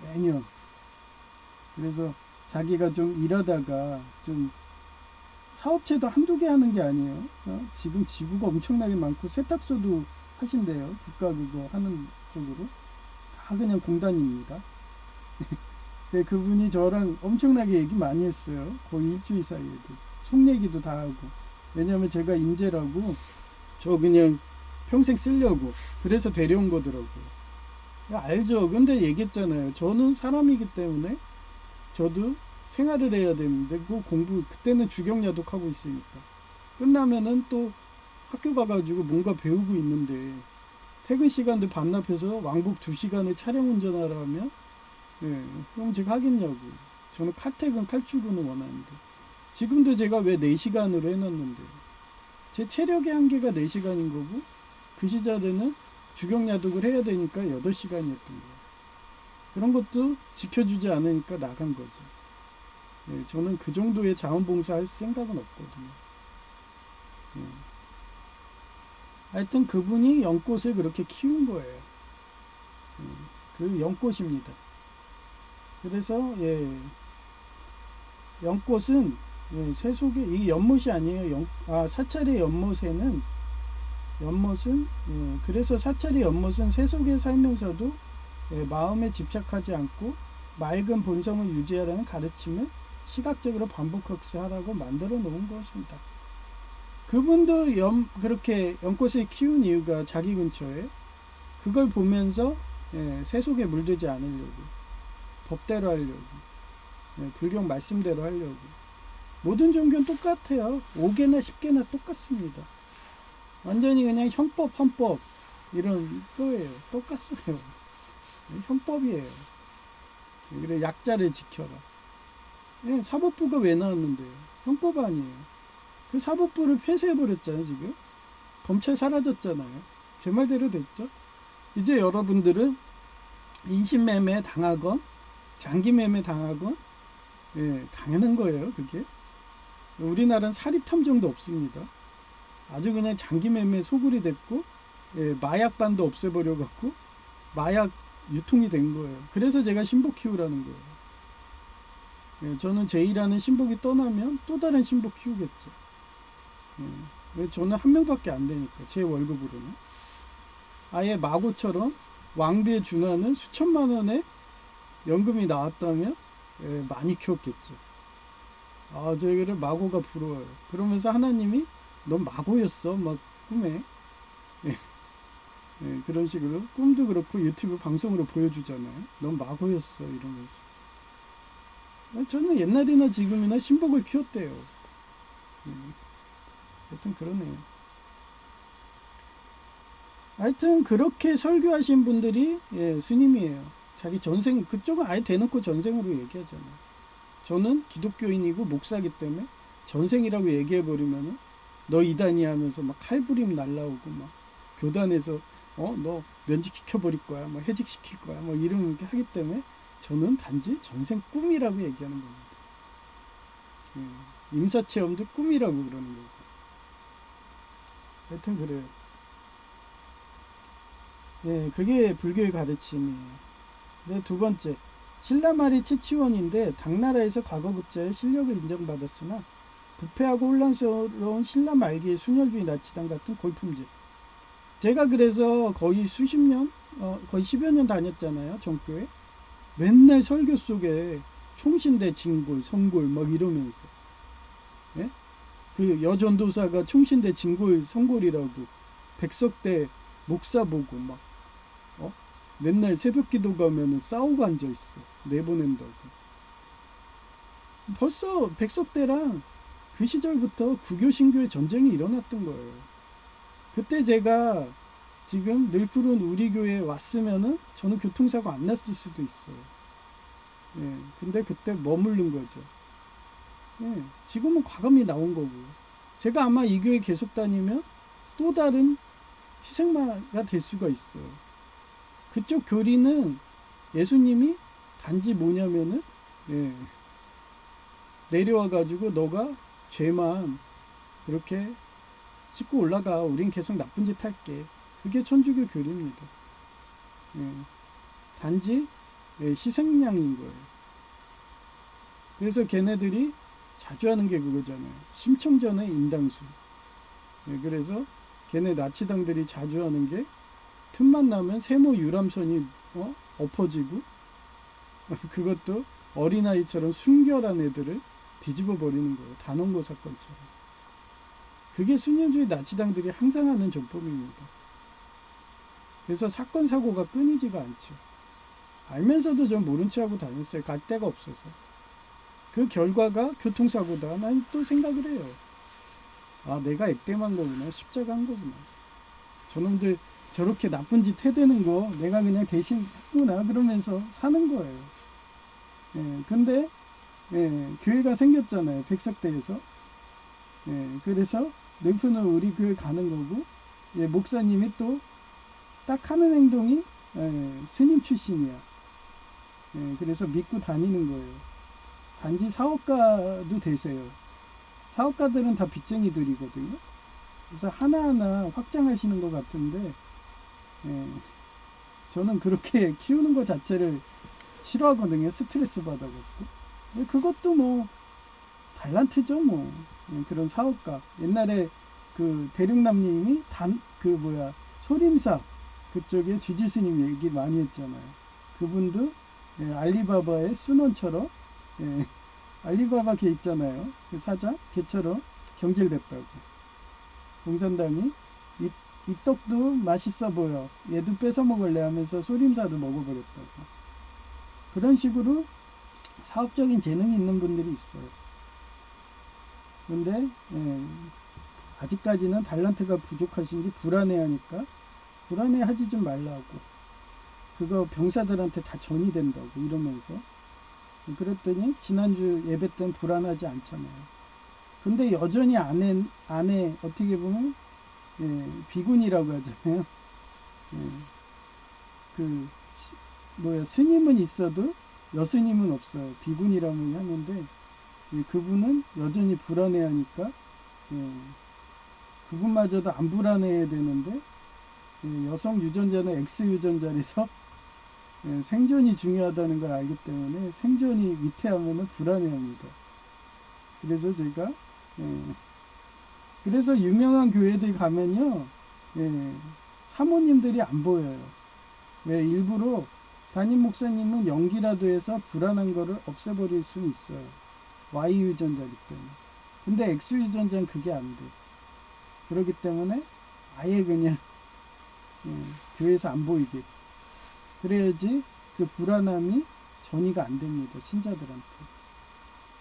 매년. 그래서 자기가 좀 일하다가 좀 사업체도 한두 개 하는 게 아니에요. 지금 지부가 엄청나게 많고 세탁소도 하신대요. 국가 그거 하는 쪽으로. 다 그냥 공단입니다. 네, 그분이 저랑 엄청나게 얘기 많이 했어요. 거의 일주일 사이에도. 속 얘기도 다 하고. 왜냐면 제가 인재라고 저 그냥 평생 쓰려고. 그래서 데려온 거더라고요. 알죠. 근데 얘기했잖아요. 저는 사람이기 때문에 저도 생활을 해야 되는데 그 공부 그때는 주경야독 하고 있으니까 끝나면은 또 학교 가가지고 뭔가 배우고 있는데 퇴근 시간도 반납해서 왕복 2시간에 차량 운전하라면 그럼 제가 하겠냐고. 저는 칼퇴근 칼출근을 원하는데 지금도 제가 왜 4시간으로 해놨는데 제 체력의 한계가 4시간인 거고 그 시절에는 주경야독을 해야 되니까 8시간이었던 거예요. 그런 것도 지켜주지 않으니까 나간 거죠. 저는 그 정도의 자원봉사 할 생각은 없거든요. 하여튼 그분이 연꽃을 그렇게 키운 거예요. 그 연꽃입니다. 그래서 연꽃은 세속에 이 연못이 아니에요. 사찰의 연못은 그래서 사찰의 연못은 세속에 살면서도 마음에 집착하지 않고 맑은 본성을 유지하라는 가르침을 시각적으로 반복학습하라고 만들어 놓은 것입니다. 그분도 그렇게 연꽃을 키운 이유가 자기 근처에 그걸 보면서 세속에 물들지 않으려고 법대로 하려고 불경 말씀대로 하려고 모든 종교는 똑같아요. 5개나 10개나 똑같습니다. 완전히 그냥 형법 헌법 이런 거예요. 똑같아요. 헌법이에요. 그래 약자를 지켜라. 사법부가 왜 나왔는데요? 형법 아니에요. 그 사법부를 폐쇄해버렸잖아요. 지금 검찰 사라졌잖아요. 제 말대로 됐죠. 이제 여러분들은 인신매매 당하건 장기매매 당하건 당연한 거예요. 그게 우리나라는 사립탐정도 없습니다. 아주 그냥 장기 매매 소굴이 됐고, 예, 마약반도 없애버려 갖고 마약 유통이 된 거예요. 그래서 제가 신복 키우라는 거예요. 예, 저는 제 일하는 신복이 떠나면 또 다른 신복 키우겠죠. 예, 저는 한 명밖에 안 되니까 제 월급으로는 아예 마고처럼 왕비에 준하는 수천만 원의 연금이 나왔다면 예, 많이 키웠겠죠. 아, 저희를 마고가 부러워요. 그러면서 하나님이 넌 마고였어 막 꿈에 예, 예, 그런 식으로 꿈도 그렇고 유튜브 방송으로 보여주잖아요. 넌 마고였어 이러면서. 저는 옛날이나 지금이나 신복을 키웠대요. 하여튼 그러네요. 하여튼 그렇게 설교하신 분들이 예, 스님이에요. 자기 전생 그쪽은 아예 대놓고 전생으로 얘기하잖아요. 저는 기독교인이고 목사기 때문에 전생이라고 얘기해 버리면은 너 이단이야 하면서 막 칼부림 날라오고 막 교단에서 너 면직시켜 버릴 거야, 뭐 해직시킬 거야, 뭐 이런 게 하기 때문에 저는 단지 전생 꿈이라고 얘기하는 겁니다. 예, 임사체험도 꿈이라고 그러는 거고. 하여튼 그래요. 예, 그게 불교의 가르침이에요. 네, 두 번째, 신라말이 채치원인데 당나라에서 과거급자의 실력을 인정받았으나 부패하고 혼란스러운 신라 말기의 순혈주의 나치당 같은 골품질. 제가 그래서 거의 수십 년, 거의 10여 년 다녔잖아요, 정교회. 맨날 설교 속에 총신대 진골, 성골 막 이러면서. 예? 그 여전도사가 총신대 진골, 성골이라고 백석대 목사 보고 막 맨날 새벽 기도 가면은 싸우고 앉아 있어. 내보낸다고. 벌써 백석대랑 그 시절부터 구교 신교의 전쟁이 일어났던 거예요. 그때 제가 지금 늘 푸른 우리 교회에 왔으면은 저는 교통사고 안 났을 수도 있어요. 예, 근데 그때 머무른 거죠. 예, 지금은 과감히 나온 거고. 제가 아마 이 교회 계속 다니면 또 다른 희생마가 될 수가 있어요. 그쪽 교리는 예수님이 단지 뭐냐면은 예, 내려와가지고 너가 죄만 그렇게 씻고 올라가. 우린 계속 나쁜 짓 할게. 그게 천주교 교리입니다. 예, 단지 예, 희생양인 거예요. 그래서 걔네들이 자주 하는 게 그거잖아요. 심청전의 인당수. 예, 그래서 걔네 나치당들이 자주 하는 게 틈만 나면 세모 유람선이 엎어지고 그것도 어린아이처럼 순결한 애들을 뒤집어 버리는 거예요. 단원고 사건처럼. 그게 순혈주의 나치당들이 항상 하는 전법입니다. 그래서 사건 사고가 끊이지가 않죠. 알면서도 전 모른 체 하고 다녔어요. 갈 데가 없어서. 그 결과가 교통사고다. 난 또 생각을 해요. 아, 내가 액땜한 거구나. 십자가 한 거구나. 저놈들 저렇게 나쁜 짓 해대는 거 내가 그냥 대신 했구나. 그러면서 사는 거예요. 예, 근데 예, 교회가 생겼잖아요. 백석대에서. 예, 그래서 늙은은 우리 교회 가는 거고, 예, 목사님이 또 딱 하는 행동이 예, 스님 출신이야. 예, 그래서 믿고 다니는 거예요. 단지 사업가도 되세요. 사업가들은 다 빚쟁이들이거든요. 그래서 하나하나 확장하시는 것 같은데, 예, 저는 그렇게 키우는 것 자체를 싫어하거든요. 스트레스 받아갖고. 그것도 뭐 달란트죠, 뭐. 예, 그런 사업가. 옛날에 그 대륙남님이 소림사 그쪽에 주지스님 얘기 많이 했잖아요. 그분도 예, 알리바바의 순원처럼 예, 알리바바 걔 있잖아요. 그 사장 걔처럼 경질됐다고. 공산당이 이 떡도 맛있어 보여. 얘도 뺏어 먹을래 하면서 소림사도 먹어버렸다고. 그런 식으로 사업적인 재능이 있는 분들이 있어요. 근데 예, 아직까지는 달란트가 부족하신지 불안해하니까 불안해하지 좀 말라고. 그거 병사들한테 다 전이 된다고 이러면서. 그랬더니 지난주 예배 때는 불안하지 않잖아요. 근데 여전히 안에 어떻게 보면 예, 비군이라고 하잖아요. 예, 스님은 있어도 여스님은 없어요. 비군이라고 하는데 예, 그분은 여전히 불안해하니까 예, 그분마저도 안 불안해야 되는데 여성 유전자는 X 유전자라서 생존이 중요하다는 걸 알기 때문에 생존이 위태하면 불안해합니다. 그래서 제가 그래서 유명한 교회들 가면요 사모님들이 안 보여요. 왜? 일부러 담임 목사님은 연기라도 해서 불안한 거를 없애버릴 수 있어요. Y 유전자이기 때문에. 근데 X 유전자는 그게 안 돼. 그렇기 때문에 아예 그냥 교회에서 안 보이게. 그래야지 그 불안함이 전이가 안 됩니다. 신자들한테.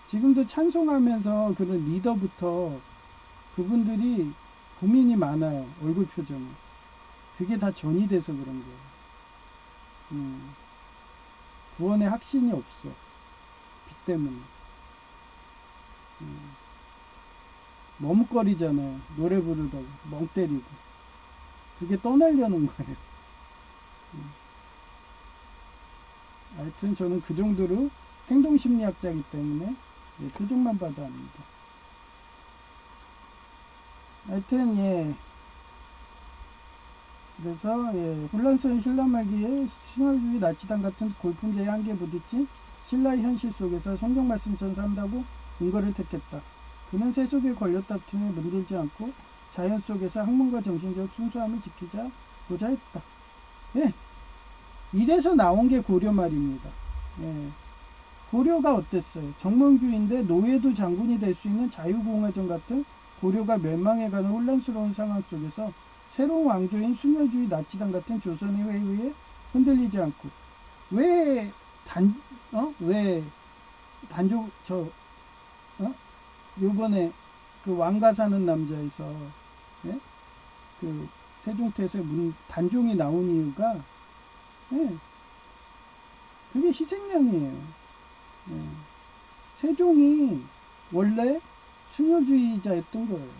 지금도 찬송하면서 그런 리더부터 그분들이 고민이 많아요. 얼굴 표정이. 그게 다 전이 돼서 그런 거예요. 구원의 확신이 없어. 빛 때문에. 머뭇거리잖아요. 노래 부르다가 멍 때리고. 그게 떠나려는 거예요. 하여튼 저는 그 정도로 행동심리학자이기 때문에 표정만 봐도 압니다. 하여튼 그래서 혼란스러운 신라 말기에 신월주의 나치당 같은 골품제의 한계에 부딪힌 신라의 현실 속에서 성경 말씀처럼 산다고 근거를 택했다. 그는 세속에 권력다툼에 물들지 않고 자연 속에서 학문과 정신적 순수함을 지키자고자 했다. 이래서 나온 게 고려 말입니다. 고려가 어땠어요? 정몽주의인데 노예도 장군이 될 수 있는 자유공화정 같은 고려가 멸망해가는 혼란스러운 상황 속에서 새로운 왕조인 순혈주의 나치당 같은 조선의 회의에 흔들리지 않고 왜 요번에 그 왕가 사는 남자에서 그 세종태세 단종이 나온 이유가 그게 희생양이에요. 세종이 원래 순혈주의자였던 거예요.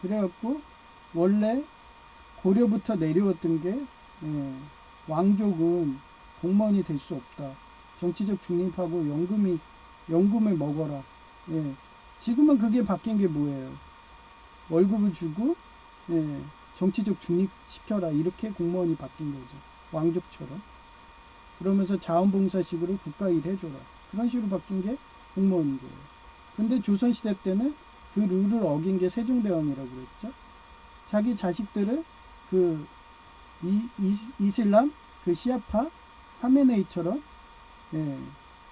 그래갖고 원래 고려부터 내려왔던 게 왕족은 공무원이 될 수 없다. 정치적 중립하고 연금을 먹어라. 지금은 그게 바뀐 게 뭐예요? 월급을 주고 정치적 중립시켜라. 이렇게 공무원이 바뀐 거죠. 왕족처럼. 그러면서 자원봉사식으로 국가 일 해줘라. 그런 식으로 바뀐 게 공무원인 거예요. 근데 조선시대 때는 그 룰을 어긴 게 세종대왕이라고 그랬죠. 자기 자식들을 그 이슬람 그 시아파 하메네이처럼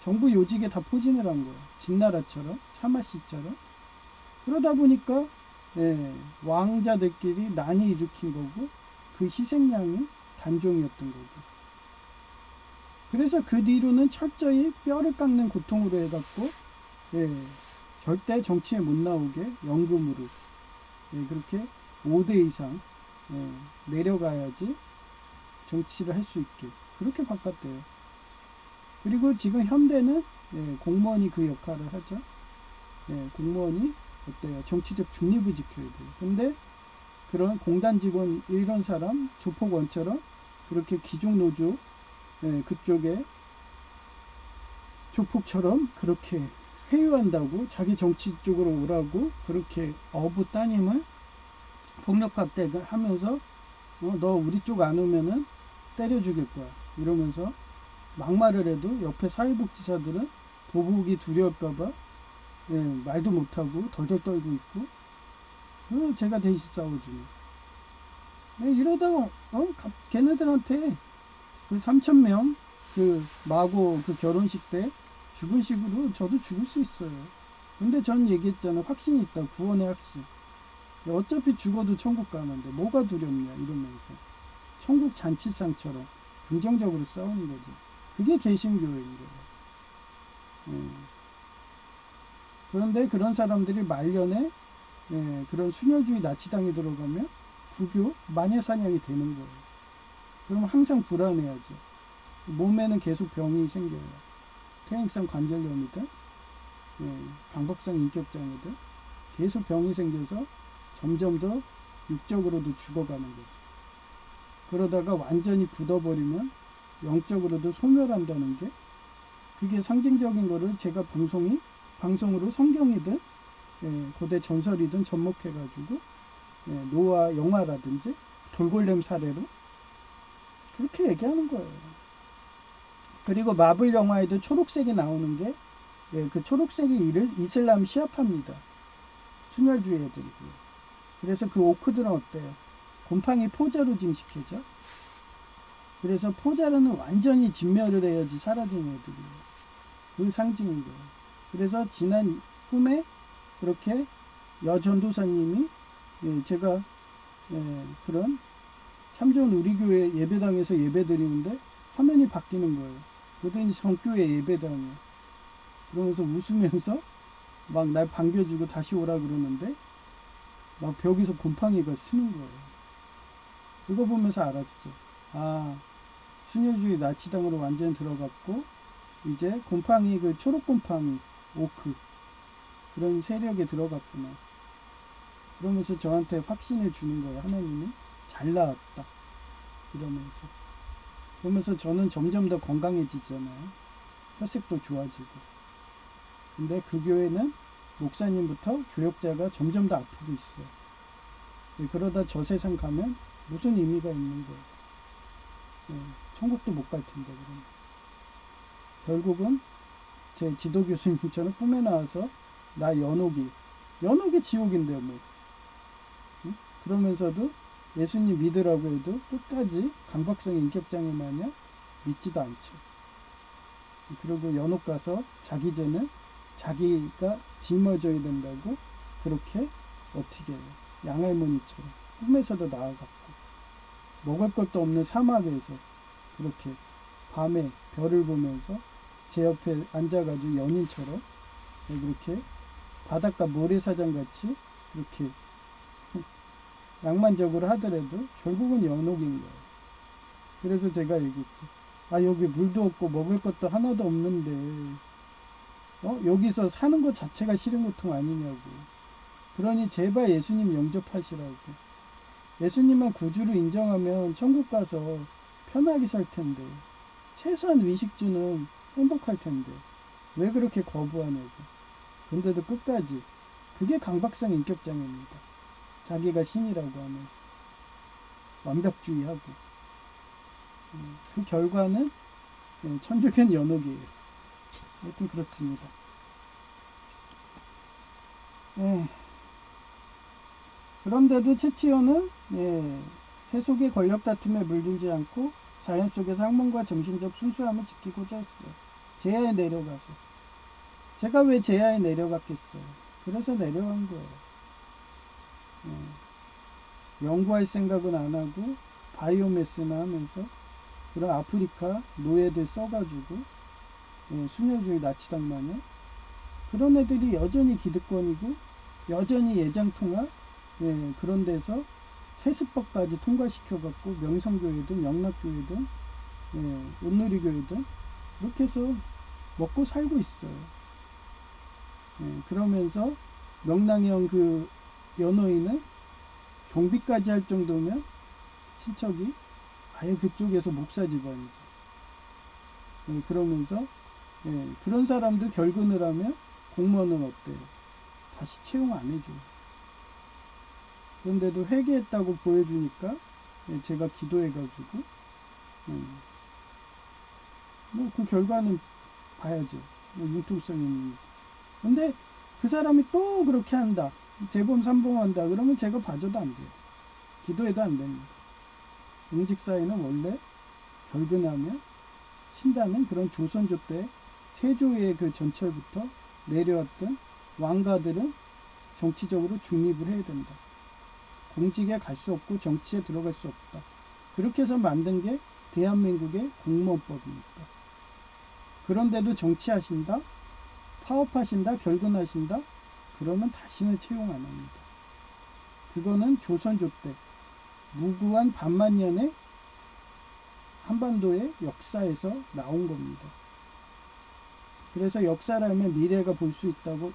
정부 요직에 다 포진을 한 거예요. 진나라처럼 사마씨처럼. 그러다 보니까 왕자들끼리 난이 일으킨 거고 그 희생양이 단종이었던 거고. 그래서 그 뒤로는 철저히 뼈를 깎는 고통으로 해갖고 절대 정치에 못 나오게 연금으로 그렇게 5대 이상 내려가야지 정치를 할 수 있게 그렇게 바꿨대요. 그리고 지금 현대는 공무원이 그 역할을 하죠. 공무원이 어때요? 정치적 중립을 지켜야 돼요. 근데 그런 공단 직원 이런 사람 조폭원처럼 그렇게 기중노조 그쪽에 조폭처럼 그렇게 회유한다고 자기 정치 쪽으로 오라고 그렇게 어부 따님을 폭력학대 하면서 너 우리 쪽 안 오면은 때려 죽일 거야 이러면서 막말을 해도 옆에 사회복지사들은 보복이 두려울까봐 말도 못하고 덜덜 떨고 있고 제가 대신 싸워주니 이러다가 걔네들한테 그 3,000명 그 마고 그 결혼식 때 죽은 식으로 저도 죽을 수 있어요. 근데 전 얘기했잖아. 확신이 있다. 구원의 확신. 어차피 죽어도 천국 가는데 뭐가 두렵냐 이러면서 천국 잔치상처럼 긍정적으로 싸우는 거죠. 그게 개신교회인 거예요. 그런데 그런 사람들이 말년에 그런 순혈주의 나치당에 들어가면 구교 마녀사냥이 되는 거예요. 그럼 항상 불안해야죠. 몸에는 계속 병이 생겨요. 퇴행성 관절염이든 강박성 인격장애든 계속 병이 생겨서 점점 더 육적으로도 죽어가는 거죠. 그러다가 완전히 굳어버리면 영적으로도 소멸한다는 게 그게 상징적인 거를 제가 방송으로 성경이든 고대 전설이든 접목해가지고 노아 영화라든지 돌골렘 사례로 그렇게 얘기하는 거예요. 그리고 마블 영화에도 초록색이 나오는 게 그 초록색이 이슬람 시아파입니다. 순혈주의 애들이고요. 그래서 그 오크들은 어때요? 곰팡이 포자로 증식해져. 그래서 포자로는 완전히 진멸을 해야지 사라지는 애들이에요. 그 상징인 거예요. 그래서 지난 꿈에 그렇게 여전도사님이 제가 그런 참 좋은 우리 교회 예배당에서 예배 드리는데 화면이 바뀌는 거예요. 그러더니 전교회 예배당이에요. 그러면서 웃으면서 막 날 반겨주고 다시 오라 그러는데 막 벽에서 곰팡이가 쓰는 거예요. 그거 보면서 알았죠. 아, 순혈주의 나치당으로 완전히 들어갔고 이제 곰팡이, 그 초록곰팡이 오크 그런 세력에 들어갔구나. 그러면서 저한테 확신을 주는 거예요. 하나님이 잘 나왔다 이러면서. 그러면서 저는 점점 더 건강해지잖아요. 혈색도 좋아지고. 근데 그 교회는 목사님부터 교역자가 점점 더 아프고 있어요. 그러다 저 세상 가면 무슨 의미가 있는 거예요. 천국도 못 갈 텐데 그러면. 결국은 제 지도 교수님처럼 꿈에 나와서 나 연옥이 지옥인데요 뭐. 응? 그러면서도 예수님 믿으라고 해도 끝까지 강박성 인격장애 마냥 믿지도 않죠. 그리고 연옥 가서 자기 죄는 자기가 짊어져야 된다고 그렇게 어떻게 해요. 양할머니처럼 꿈에서도 나아갔고 먹을 것도 없는 사막에서 그렇게 밤에 별을 보면서 제 옆에 앉아가지고 연인처럼 그렇게 바닷가 모래사장같이 그렇게 낭만적으로 하더라도 결국은 연옥인 거예요. 그래서 제가 얘기했죠. 아, 여기 물도 없고 먹을 것도 하나도 없는데 여기서 사는 것 자체가 싫은 고통 아니냐고. 그러니 제발 예수님 영접하시라고. 예수님만 구주로 인정하면 천국 가서 편하게 살 텐데 최소한 위식주는 행복할 텐데 왜 그렇게 거부하냐고. 근데도 끝까지 그게 강박성 인격장애입니다. 자기가 신이라고 하면서 완벽주의하고 그 결과는 천주교는 연옥이에요. 하여튼 그렇습니다. 그런데도 치치오는 세속의 권력 다툼에 물들지 않고 자연 속에서 학문과 정신적 순수함을 지키고자 했어요. 제야에 내려가서. 제가 왜 제야에 내려갔겠어요? 그래서 내려간 거예요. 연구할 생각은 안 하고 바이오매스나 하면서 그런 아프리카 노예들 써가지고 순혈주의 나치당 마냥 그런 애들이 여전히 기득권이고 여전히 예장통합 그런 데서 세습법까지 통과시켜갖고 명성교회든 영락교회든 온누리교회든 이렇게 해서 먹고 살고 있어요. 그러면서 명랑형 그 연호인은 경비까지 할 정도면 친척이 아예 그쪽에서 목사 집안이죠. 그러면서 그런 사람들 결근을 하면 공무원은 어때요? 다시 채용 안 해줘요. 그런데도 회개했다고 보여주니까 제가 기도해가지고 뭐 그 결과는 봐야죠. 융통성이 있는. 근데 그 사람이 또 그렇게 한다. 재범 삼봉한다. 그러면 제가 봐줘도 안 돼요. 기도해도 안 됩니다. 응직사회는 원래 결근하면 친다는 그런 조선조 때 세조의 그 전철부터 내려왔던 왕가들은 정치적으로 중립을 해야 된다. 공직에 갈 수 없고 정치에 들어갈 수 없다. 그렇게 해서 만든 게 대한민국의 공무원법입니다. 그런데도 정치하신다, 파업하신다, 결근하신다, 그러면 다시는 채용 안 합니다. 그거는 조선조 때 무구한 반만년의 한반도의 역사에서 나온 겁니다. 그래서 역사라면 미래가 볼 수 있다고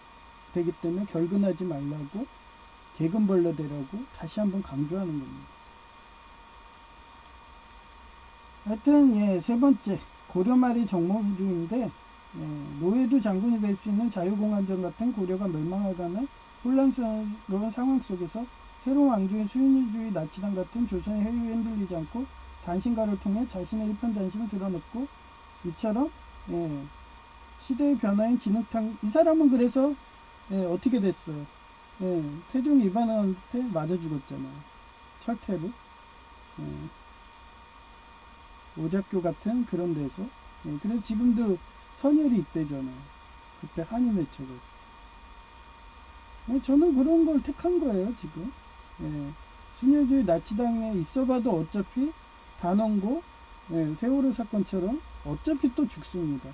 되기 때문에 결근하지 말라고 계급벌레 되라고 다시 한번 강조하는 겁니다. 하여튼 세 번째 고려말이 정몽주인데 노예도 장군이 될 수 있는 자유공안정 같은 고려가 멸망해가는 혼란스러운 상황 속에서 새로운 왕조의 수인주의 나치당 같은 조선의 해유에 흔들리지 않고 단신가를 통해 자신의 일편단심을 드러냈고 이처럼 예, 시대의 변화인 진흙탕 이 사람은 그래서 예, 어떻게 됐어요? 예, 태종 이반원한테 맞아 죽었잖아요. 철퇴로 예, 오작교 같은 그런 데서 예, 그래서 지금도 선열이 있대잖아요. 그때 한이 맺혀가지고 예, 저는 그런 걸 택한 거예요 지금. 예, 순혈주의 나치당에 있어봐도 어차피 단원고 예, 세월호 사건처럼 어차피 또 죽습니다.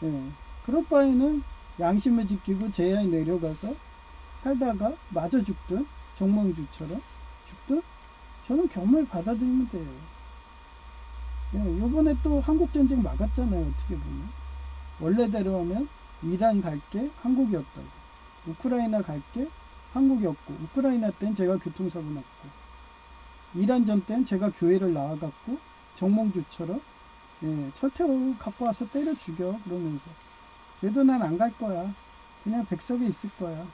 예, 그럴 바에는 양심을 지키고 제야에 내려가서 살다가 마저 죽든 정몽주처럼 죽든 저는 경무에 받아들이면 돼요. 예, 요번에 또 한국전쟁 막았잖아요. 어떻게 보면 원래대로 하면 이란 갈게 한국이었다고, 우크라이나 갈게 한국이었고, 우크라이나 땐 제가 교통사고 났고, 이란전 땐 제가 교회를 나와갖고 정몽주처럼 예, 철퇴로 갖고 와서 때려 죽여 그러면서 그래도 난 안 갈 거야. 그냥 백석에 있을 거야.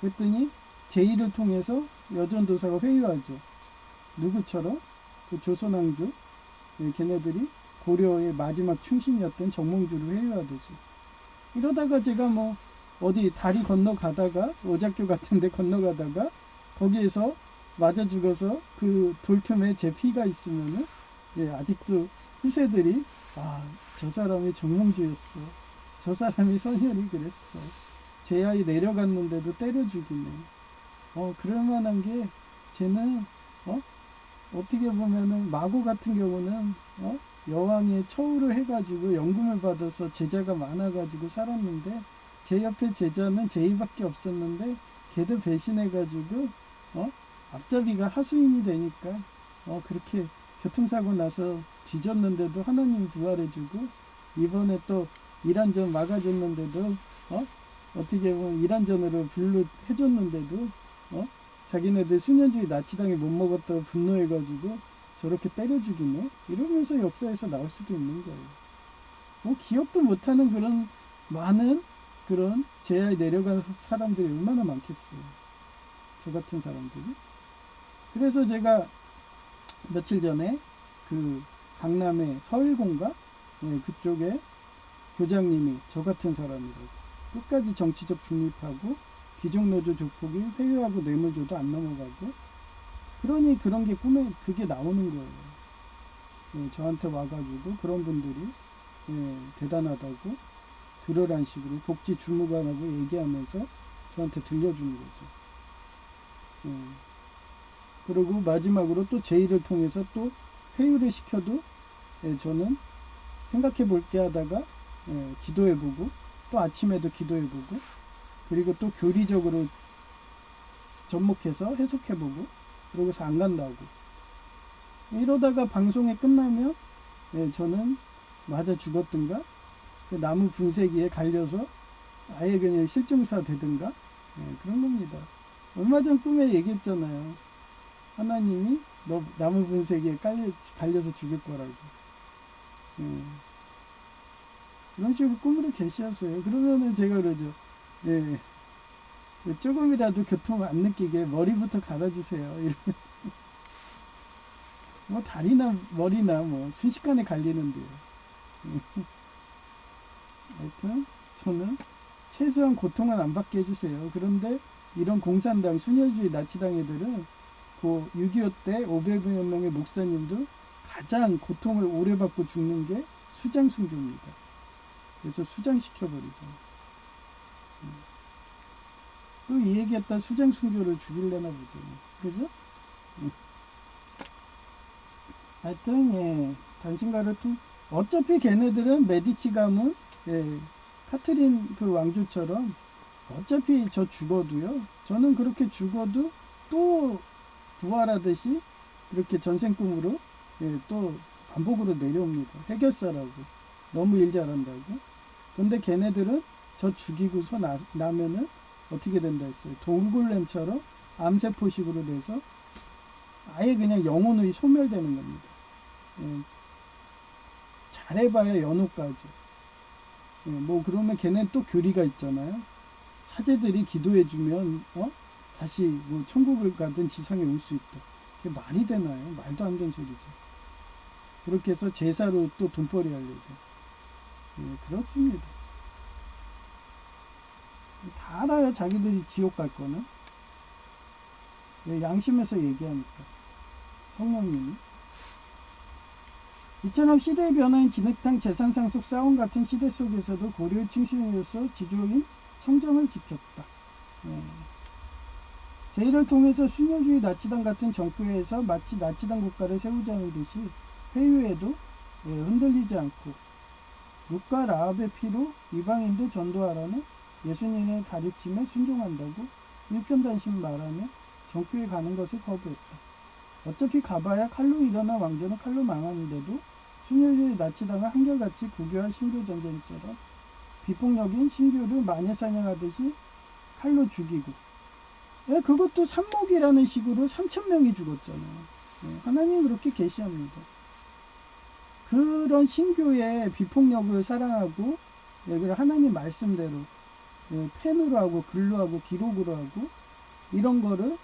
그랬더니 제1을 통해서 여전도사가 회유하죠. 누구처럼? 그 조선왕조 예, 걔네들이 고려의 마지막 충신이었던 정몽주를 회유하듯이. 이러다가 제가 뭐 어디 다리 건너가다가 오작교 같은 데 건너가다가 거기에서 맞아 죽어서 그 돌틈에 제 피가 있으면은 예, 아직도 후세들이 아, 저 사람이 정몽주였어. 저 사람이 선열이 그랬어. 제 아이 내려갔는데도 때려 죽이네. 그럴 만한 게 쟤는 어떻게 보면은 마고 같은 경우는 여왕의 처우를 해가지고 연금을 받아서 제자가 많아가지고 살았는데 제 옆에 제자는 제이밖에 없었는데 걔도 배신해가지고 앞잡이가 하수인이 되니까 그렇게 교통사고 나서 뒤졌는데도 하나님 부활해주고 이번에 또 이란전 막아줬는데도 어떻게 보면 이란전으로 분류 해줬는데도 자기네들 수년주의 나치당에 못 먹었다고 분노해가지고 저렇게 때려 죽이네 이러면서 역사에서 나올 수도 있는 거예요. 뭐 기억도 못하는 그런 많은 그런 제야에 내려간 사람들이 얼마나 많겠어요. 저 같은 사람들이. 그래서 제가 며칠 전에 그 강남의 서일공가 예, 그쪽에 교장님이 저 같은 사람이라고 끝까지 정치적 중립하고 귀족노조 조폭이 회유하고 뇌물줘도 안 넘어가고 그러니 그런 게 꿈에 그게 나오는 거예요. 예, 저한테 와가지고 그런 분들이 예, 대단하다고 들으란 식으로 복지 주무관하고 얘기하면서 저한테 들려주는 거죠. 예. 그리고 마지막으로 또 제1을 통해서 또 회유를 시켜도 예, 저는 생각해 볼게 하다가 예, 기도해보고 또 아침에도 기도해보고 그리고 또 교리적으로 접목해서 해석해보고 그러고서 안 간다고 이러다가 방송이 끝나면 예, 저는 맞아 죽었든가 그 나무 분쇄기에 갈려서 아예 그냥 실종사 되든가 예, 그런 겁니다. 얼마 전 꿈에 얘기했잖아요. 하나님이 너 나무 분쇄기에 갈려서 죽일 거라고. 예. 그런 식으로 꿈으로 계시었어요. 그러면은 제가 그러죠. 예. 조금이라도 교통 안 느끼게 머리부터 갈아주세요. 이러면서. 뭐 다리나 머리나 뭐 순식간에 갈리는데요. 하여튼 저는 최소한 고통은 안 받게 해주세요. 그런데 이런 공산당 순혈주의 나치당 애들은 그 6.25 때 500여 명의 목사님도 가장 고통을 오래 받고 죽는 게 수장순교입니다. 그래서 수장시켜버리죠. 또 이 얘기했다 수장순교를 죽일래나 보죠. 그죠? 하여튼 예, 단신가를 어차피 걔네들은 메디치 가문 예, 카트린 그 왕조처럼 어차피 저 죽어도요. 저는 그렇게 죽어도 또 부활하듯이 그렇게 전생 꿈으로 예, 또 반복으로 내려옵니다. 해결사라고 너무 일 잘한다고. 근데 걔네들은 저 죽이고서 나면은 어떻게 된다 했어요. 돌골렘처럼 암세포식으로 돼서 아예 그냥 영혼의 소멸되는 겁니다. 예, 잘해봐야 연호까지. 예, 뭐 그러면 걔네 또 교리가 있잖아요. 사제들이 기도해주면 다시 뭐 천국을 가든 지상에 올 수 있다. 그게 말이 되나요? 말도 안 되는 소리죠. 그렇게 해서 제사로 또 돈벌이 하려고. 예, 그렇습니다. 다 알아요. 자기들이 지옥 갈 거는. 예, 양심에서 얘기하니까. 성령님이. 이처럼 시대의 변화인 진흙탕 재산상속 싸움 같은 시대 속에서도 고려의 칭신으로서 지조인 청정을 지켰다. 예. 제1을 통해서 순혈주의 나치당 같은 정교회에서 마치 나치당 국가를 세우자는 듯이 회유에도 흔들리지 않고 룻과 라합의 피로 이방인도 전도하라는 예수님의 가르침에 순종한다고 일편단심 말하며 정교회 가는 것을 거부했다. 어차피 가봐야 칼로 일어나 왕조는 칼로 망하는데도 순혈주의 나치당을 한결같이 국교와 신교 전쟁처럼 비폭력인 신교를 마녀사냥하듯이 칼로 죽이고, 예, 그것도 산목이라는 식으로 3,000명이 죽었잖아요. 예, 하나님 그렇게 계시합니다. 그런 신교의 비폭력을 사랑하고, 예, 그리고 하나님 말씀대로 예, 펜으로 하고 글로 하고 기록으로 하고 이런 거를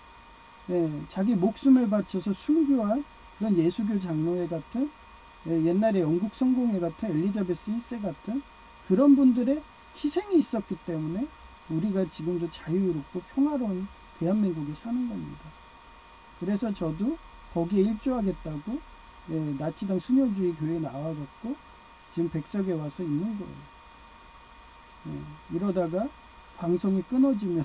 예, 자기 목숨을 바쳐서 순교한 그런 예수교 장로회 같은 예, 옛날에 영국 성공회 같은 엘리자베스 1세 같은 그런 분들의 희생이 있었기 때문에 우리가 지금도 자유롭고 평화로운 대한민국에 사는 겁니다. 그래서 저도 거기에 일조하겠다고 예, 나치당 순혈주의 교회에 나와갖고 지금 백석에 와서 있는 거예요. 예, 이러다가 방송이 끊어지면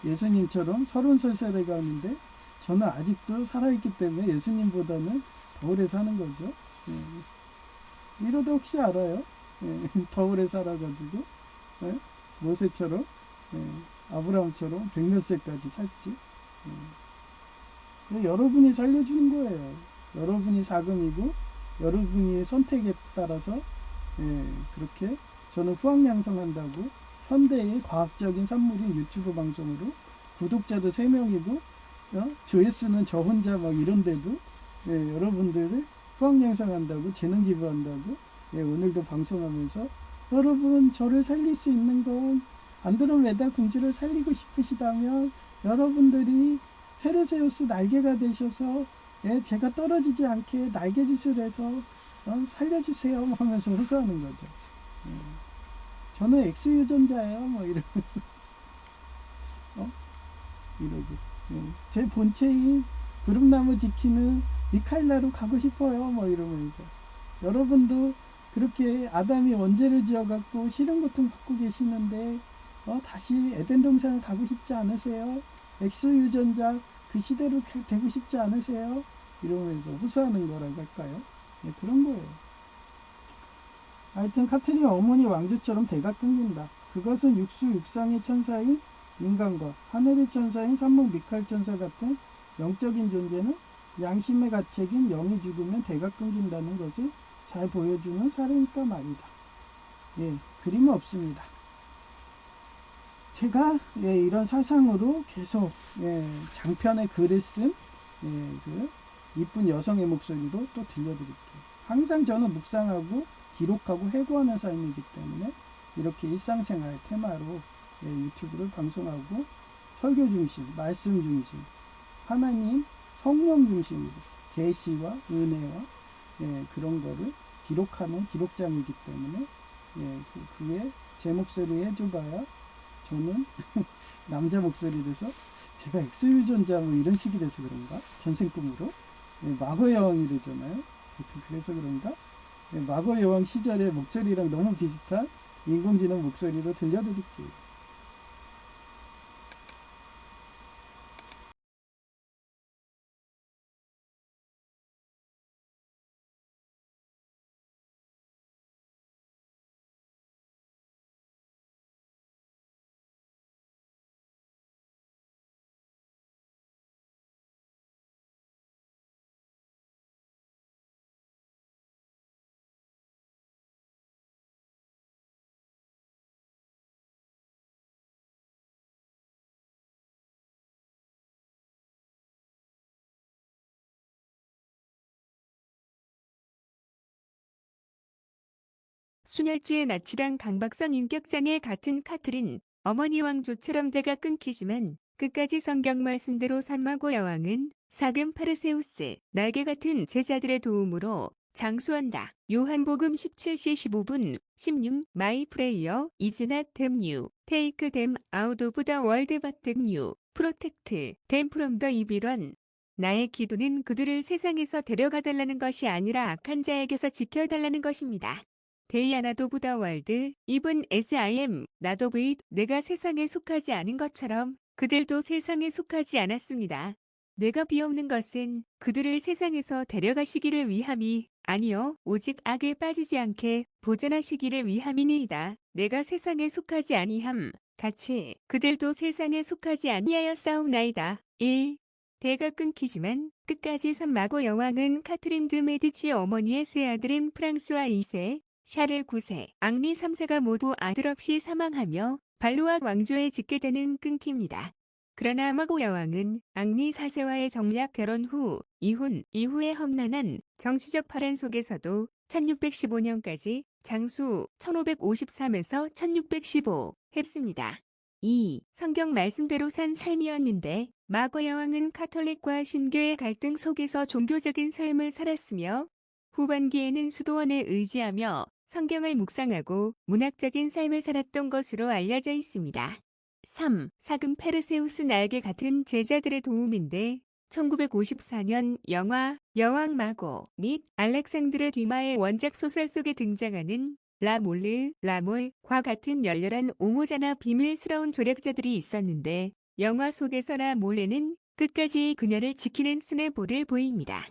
예수님처럼 30살 가는데 저는 아직도 살아있기 때문에 예수님보다는 더 오래 사는 거죠. 예. 이러다 혹시 알아요? 예. 더 오래 살아가지고 예. 모세처럼 예. 아브라함처럼 백몇 세까지 살지. 예. 여러분이 살려주는 거예요. 여러분이 사금이고 여러분이 선택에 따라서 예. 그렇게 저는 후학양성한다고 현대의 과학적인 산물인 유튜브 방송으로 구독자도 3명이고 조회수는 저 혼자 막 이런데도 예, 여러분들을 후학양성한다고 재능 기부한다고 예, 오늘도 방송하면서 여러분 저를 살릴 수 있는 건 안드로메다 공주를 살리고 싶으시다면 여러분들이 페르세우스 날개가 되셔서 예, 제가 떨어지지 않게 날개짓을 해서 살려주세요 하면서 호소하는 거죠. 예. 저는 X 유전자예요. 뭐 이러면서 이러고 제 본체인 구름나무 지키는 미카엘라로 가고 싶어요. 뭐 이러면서 여러분도 그렇게 아담이 원죄를 지어갖고 싫은 고통 받고 계시는데 다시 에덴 동산을 가고 싶지 않으세요? X 유전자 그 시대로 되고 싶지 않으세요? 이러면서 호소하는 거라고 할까요? 네, 그런 거예요. 하여튼 카트린 어머니 왕조처럼 대가 끊긴다. 그것은 육수 육상의 천사인 인간과 하늘의 천사인 산목 미카엘 천사 같은 영적인 존재는 양심의 가책인 영이 죽으면 대가 끊긴다는 것을 잘 보여주는 사례니까 말이다. 예, 그림은 없습니다. 제가 예, 이런 사상으로 계속 예, 장편의 글을 쓴 예, 그 이쁜 여성의 목소리로 또 들려드릴게요. 항상 저는 묵상하고 기록하고 회고하는 삶이기 때문에 이렇게 일상생활 테마로 예, 유튜브를 방송하고 설교 중심, 말씀 중심, 하나님 성령 중심으로 계시와 은혜와 예, 그런 거를 기록하는 기록장이기 때문에 예, 그게 제 목소리 해줘봐야 저는 남자 목소리 돼서 제가 엑스유전자 뭐 이런 식이 돼서 그런가? 전생 꿈으로 예, 마거 여왕이 되잖아요. 하여튼 그래서 그런가? 예, 마거 여왕 시절의 목소리랑 너무 비슷한 인공지능 목소리로 들려드릴게요. 순혈주의 나치당 강박성 인격장애 같은 카트린 어머니 왕조처럼 대가 끊기지만 끝까지 성경 말씀대로 산 마고 여왕은 사금 파르세우스 날개 같은 제자들의 도움으로 장수한다. 요한복음 17시 15분 16 My prayer is not them you take them out of the world but them you protect them from the evil one. 나의 기도는 그들을 세상에서 데려가달라는 것이 아니라 악한 자에게서 지켜달라는 것입니다. They are not of the world, even as I am not of it. 내가 세상에 속하지 않은 것처럼 그들도 세상에 속하지 않았습니다. 내가 비옵는 것은 그들을 세상에서 데려가시기를 위함이 아니요 오직 악에 빠지지 않게 보존하시기를 위함이니이다. 내가 세상에 속하지 아니함 같이 그들도 세상에 속하지 아니하여 싸움나이다. 1. 대가 끊기지만 끝까지 산 마고 여왕은 카트린 드 메디치 어머니의 세 아들인 프랑스와 2세, 샤를 9세, 앙리 3세가 모두 아들 없이 사망하며 발루아 왕조에 짓게 되는 끊깁니다. 그러나 마고 여왕은 앙리 4세와의 정략 결혼 후 이혼 이후의 험난한 정치적 파란 속에서도 1615년까지 장수 1553에서 1615 했습니다. 2. 성경 말씀대로 산 삶이었는데 마고 여왕은 카톨릭과 신교의 갈등 속에서 종교적인 삶을 살았으며 후반기에는 수도원에 의지하며 성경을 묵상하고 문학적인 삶을 살았던 것으로 알려져 있습니다. 3. 사금 페르세우스 날개 같은 제자들의 도움인데 1954년 영화 여왕 마고 및 알렉산드르 듀마의 원작 소설 속에 등장하는 라몰르, 라몰과 같은 열렬한 옹호자나 비밀스러운 조력자들이 있었는데 영화 속에서 라몰레는 끝까지 그녀를 지키는 순애보를 보입니다.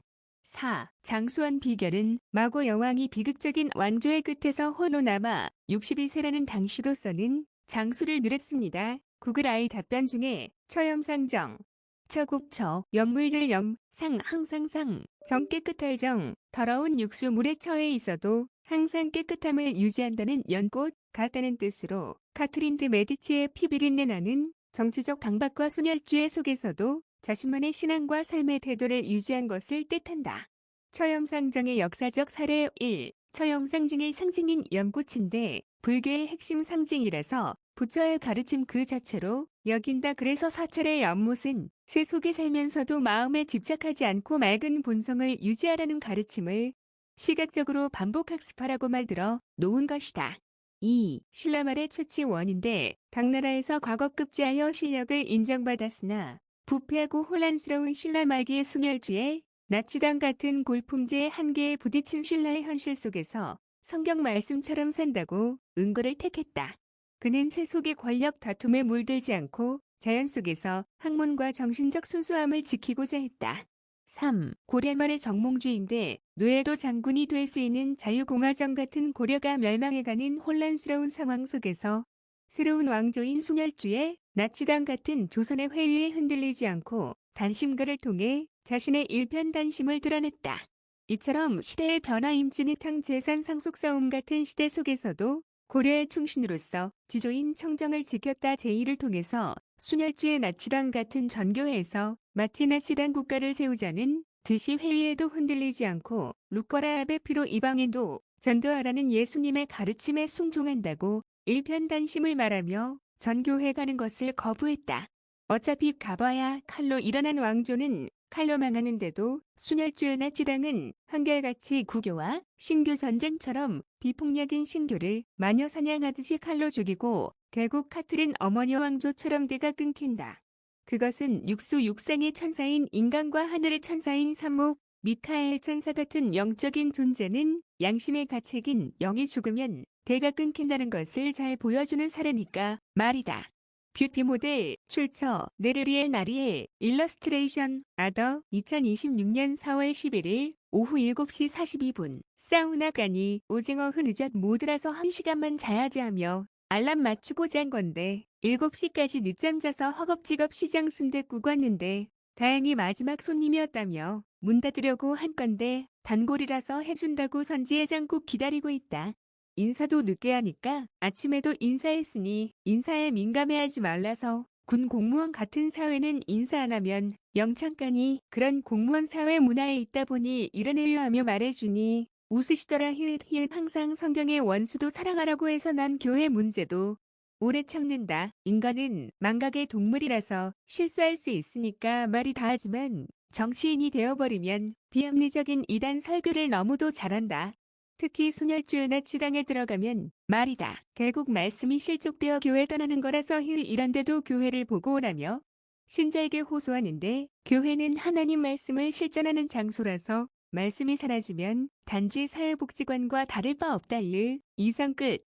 4. 장수한 비결은 마고 여왕이 비극적인 왕조의 끝에서 홀로 남아 62세라는 당시로서는 장수를 누렸습니다. 구글 아이 답변 중에 처염상정, 처곡처, 연물들 염, 상 항상 상, 정 깨끗할 정, 더러운 육수 물에 처해 있어도 항상 깨끗함을 유지한다는 연꽃 같다는 뜻으로 카트린 드 메디치의 피 비린내 나는 정치적 강박과 순혈주의 속에서도 자신만의 신앙과 삶의 태도를 유지한 것을 뜻한다. 처염상정의 역사적 사례 1. 처염상정의 상징인 연꽃인데 불교의 핵심 상징이라서 부처의 가르침 그 자체로 여긴다. 그래서 사찰의 연못은 새 속에 살면서도 마음에 집착하지 않고 맑은 본성을 유지하라는 가르침을 시각적으로 반복 학습하라고 말들어 놓은 것이다. 2. 신라 말의 최치원인데 당나라에서 과거급제하여 실력을 인정받았으나 부패하고 혼란스러운 신라 말기의 순혈주의 나치당 같은 골품제의 한계에 부딪힌 신라의 현실 속에서 성경 말씀처럼 산다고 은고를 택했다. 그는 세속의 권력 다툼에 물들지 않고 자연 속에서 학문과 정신적 순수함을 지키고자 했다. 3. 고려 말의 정몽주의인데 노예도 장군이 될 수 있는 자유공화정 같은 고려가 멸망해가는 혼란스러운 상황 속에서 새로운 왕조인 순혈주의 나치당 같은 조선의 회의에 흔들리지 않고 단심가를 통해 자신의 일편단심을 드러냈다. 이처럼 시대의 변화임진의 탕재산 상속싸움 같은 시대 속에서도 고려의 충신으로서 지조인 청정을 지켰다. 제2를 통해서 순혈주의 나치당 같은 전교회에서 마치 나치당 국가를 세우자는 듯이 회의에도 흔들리지 않고 루커라 아베 피로 이방인도 전도하라는 예수님의 가르침에 순종한다고 일편단심을 말하며 전교회 가는 것을 거부했다. 어차피 가봐야 칼로 일어난 왕조는 칼로 망하는데도 순혈주의 나치당은 한결같이 구교와 신교 전쟁처럼 비폭력인 신교를 마녀 사냥하듯이 칼로 죽이고 결국 카트린 어머니 왕조처럼 대가 끊긴다. 그것은 육수 육상의 천사인 인간과 하늘의 천사인 삼목 미카엘 천사 같은 영적인 존재는 양심의 가책인 영이 죽으면 대가 끊긴다는 것을 잘 보여주는 사례니까 말이다. 뷰티 모델, 출처, 네르리엘 나리엘, 일러스트레이션, 아더, 2026년 4월 11일, 오후 7시 42분, 사우나 가니, 오징어 흐느젓 모드라서 1시간만 자야지 하며, 알람 맞추고 잔 건데, 7시까지 늦잠 자서 허겁지겁 시장 순댓국 왔는데, 다행히 마지막 손님이었다며, 문 닫으려고 한 건데, 단골이라서 해준다고 선지해장국 기다리고 있다. 인사도 늦게 하니까 아침에도 인사했으니 인사에 민감해하지 말라서 군 공무원 같은 사회는 인사 안 하면 영창가니 그런 공무원 사회 문화에 있다 보니 이러네요 하며 말해주니 웃으시더라. 히읗 항상 성경의 원수도 사랑하라고 해서 난 교회 문제도 오래 참는다. 인간은 망각의 동물이라서 실수할 수 있으니까 말이 다 하지만 정치인이 되어버리면 비합리적인 이단 설교를 너무도 잘한다. 특히 순혈주나 치당에 들어가면 말이다. 결국 말씀이 실족되어 교회 떠나는 거라서 이런데도 교회를 보고 오라며 신자에게 호소하는데 교회는 하나님 말씀을 실전하는 장소라서 말씀이 사라지면 단지 사회복지관과 다를 바 없다. 2상 끝.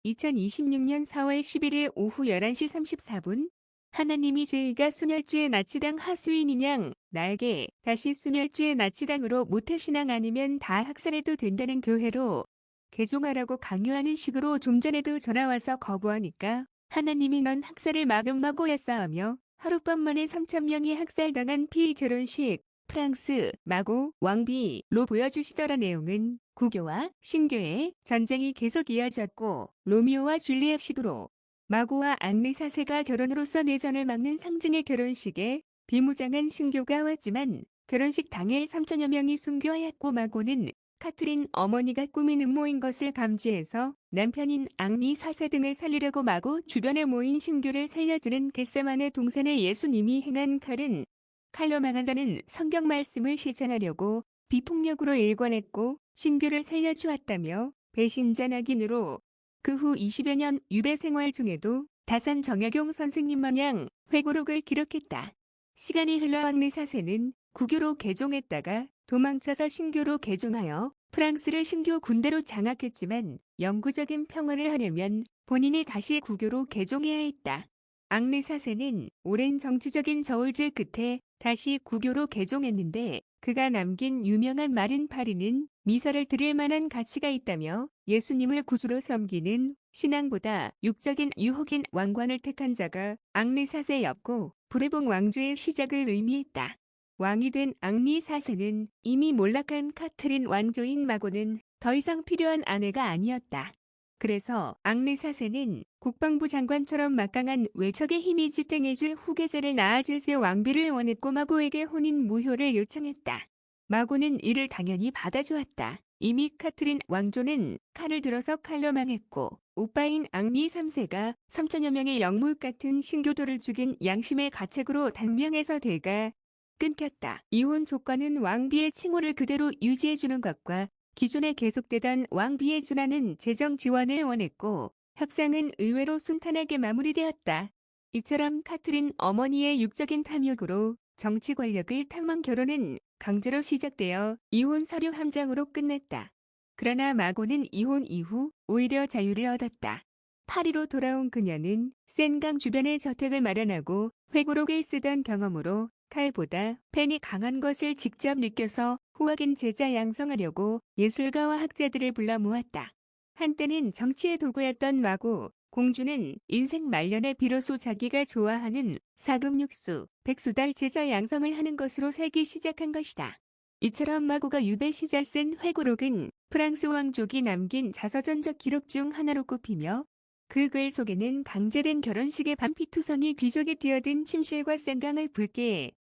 2026년 4월 11일 오후 11시 34분 하나님이 죄의가 순혈주의 나치당 하수인이냥 나에게 다시 순혈주의 나치당으로 모태신앙 아니면 다 학살해도 된다는 교회로 개종하라고 강요하는 식으로 좀 전에도 전화와서 거부하니까 하나님이 넌 학살을 마구마구였어 하며 하룻밤 만에 3,000명이 학살당한 피의 결혼식 프랑스 마고 왕비로 보여주시더라. 내용은 구교와 신교의 전쟁이 계속 이어졌고 로미오와 줄리엣식으로 마고와 앙리 4세가 결혼으로서 내전을 막는 상징의 결혼식에 비무장한 신교가 왔지만 결혼식 당일 3,000여 명이 순교하였고 마고는 카트린 어머니가 꾸민 음모인 것을 감지해서 남편인 앙리 4세 등을 살리려고 마고 주변에 모인 신교를 살려주는 겟세마네 동산의 예수님이 행한 칼로 망한다는 성경 말씀을 실천하려고 비폭력으로 일관했고 신교를 살려주었다며 배신자 낙인으로 그 후 20여 년 유배 생활 중에도 다산 정약용 선생님 마냥 회고록을 기록했다. 시간이 흘러 앙리 4세는 구교로 개종했다가 도망쳐서 신교로 개종하여 프랑스를 신교 군대로 장악했지만 영구적인 평화를 하려면 본인이 다시 구교로 개종해야 했다. 앙리 4세는 오랜 정치적인 저울질 끝에 다시 구교로 개종했는데 그가 남긴 유명한 말인 파리는 미사를 드릴 만한 가치가 있다며 예수님을 구주로 섬기는 신앙보다 육적인 유혹인 왕관을 택한 자가 앙리 4세였고 부레봉 왕조의 시작을 의미했다. 왕이 된 앙리 4세는 이미 몰락한 카트린 왕조인 마고는 더 이상 필요한 아내가 아니었다. 그래서 앙리 4세는 국방부 장관처럼 막강한 외척의 힘이 지탱해줄 후계자를 낳아줄 새 왕비를 원했고 마고에게 혼인 무효를 요청했다. 마고는 이를 당연히 받아주었다. 이미 카트린 왕조는 칼을 들어서 칼로 망했고 오빠인 앙리 3세가 3,000여 명의 영묵 같은 신교도를 죽인 양심의 가책으로 단명해서 대가 끊겼다. 이혼 조건은 왕비의 칭호를 그대로 유지해주는 것과 기존에 계속되던 왕비의 준하는 재정 지원을 원했고 협상은 의외로 순탄하게 마무리되었다. 이처럼 카트린 어머니의 육적인 탐욕으로 정치 권력을 탐한 결혼은 강제로 시작되어 이혼 서류 함장으로 끝냈다. 그러나 마고는 이혼 이후 오히려 자유를 얻었다. 파리로 돌아온 그녀는 센강 주변에 저택을 마련하고 회고록을 쓰던 경험으로 칼보다 펜이 강한 것을 직접 느껴서 후하긴 제자 양성하려고 예술가와 학자들을 불러 모았다. 한때는 정치의 도구였던 마고 공주는 인생 말년에 비로소 자기가 좋아하는 사금육수, 백수달 제자 양성을 하는 것으로 살기 시작한 것이다. 이처럼 마고가 유배 시절 쓴 회고록은 프랑스 왕족이 남긴 자서전적 기록 중 하나로 꼽히며 그 글 속에는 강제된 결혼식의 반피투성이 귀족에 뛰어든 침실과 생강을 붉게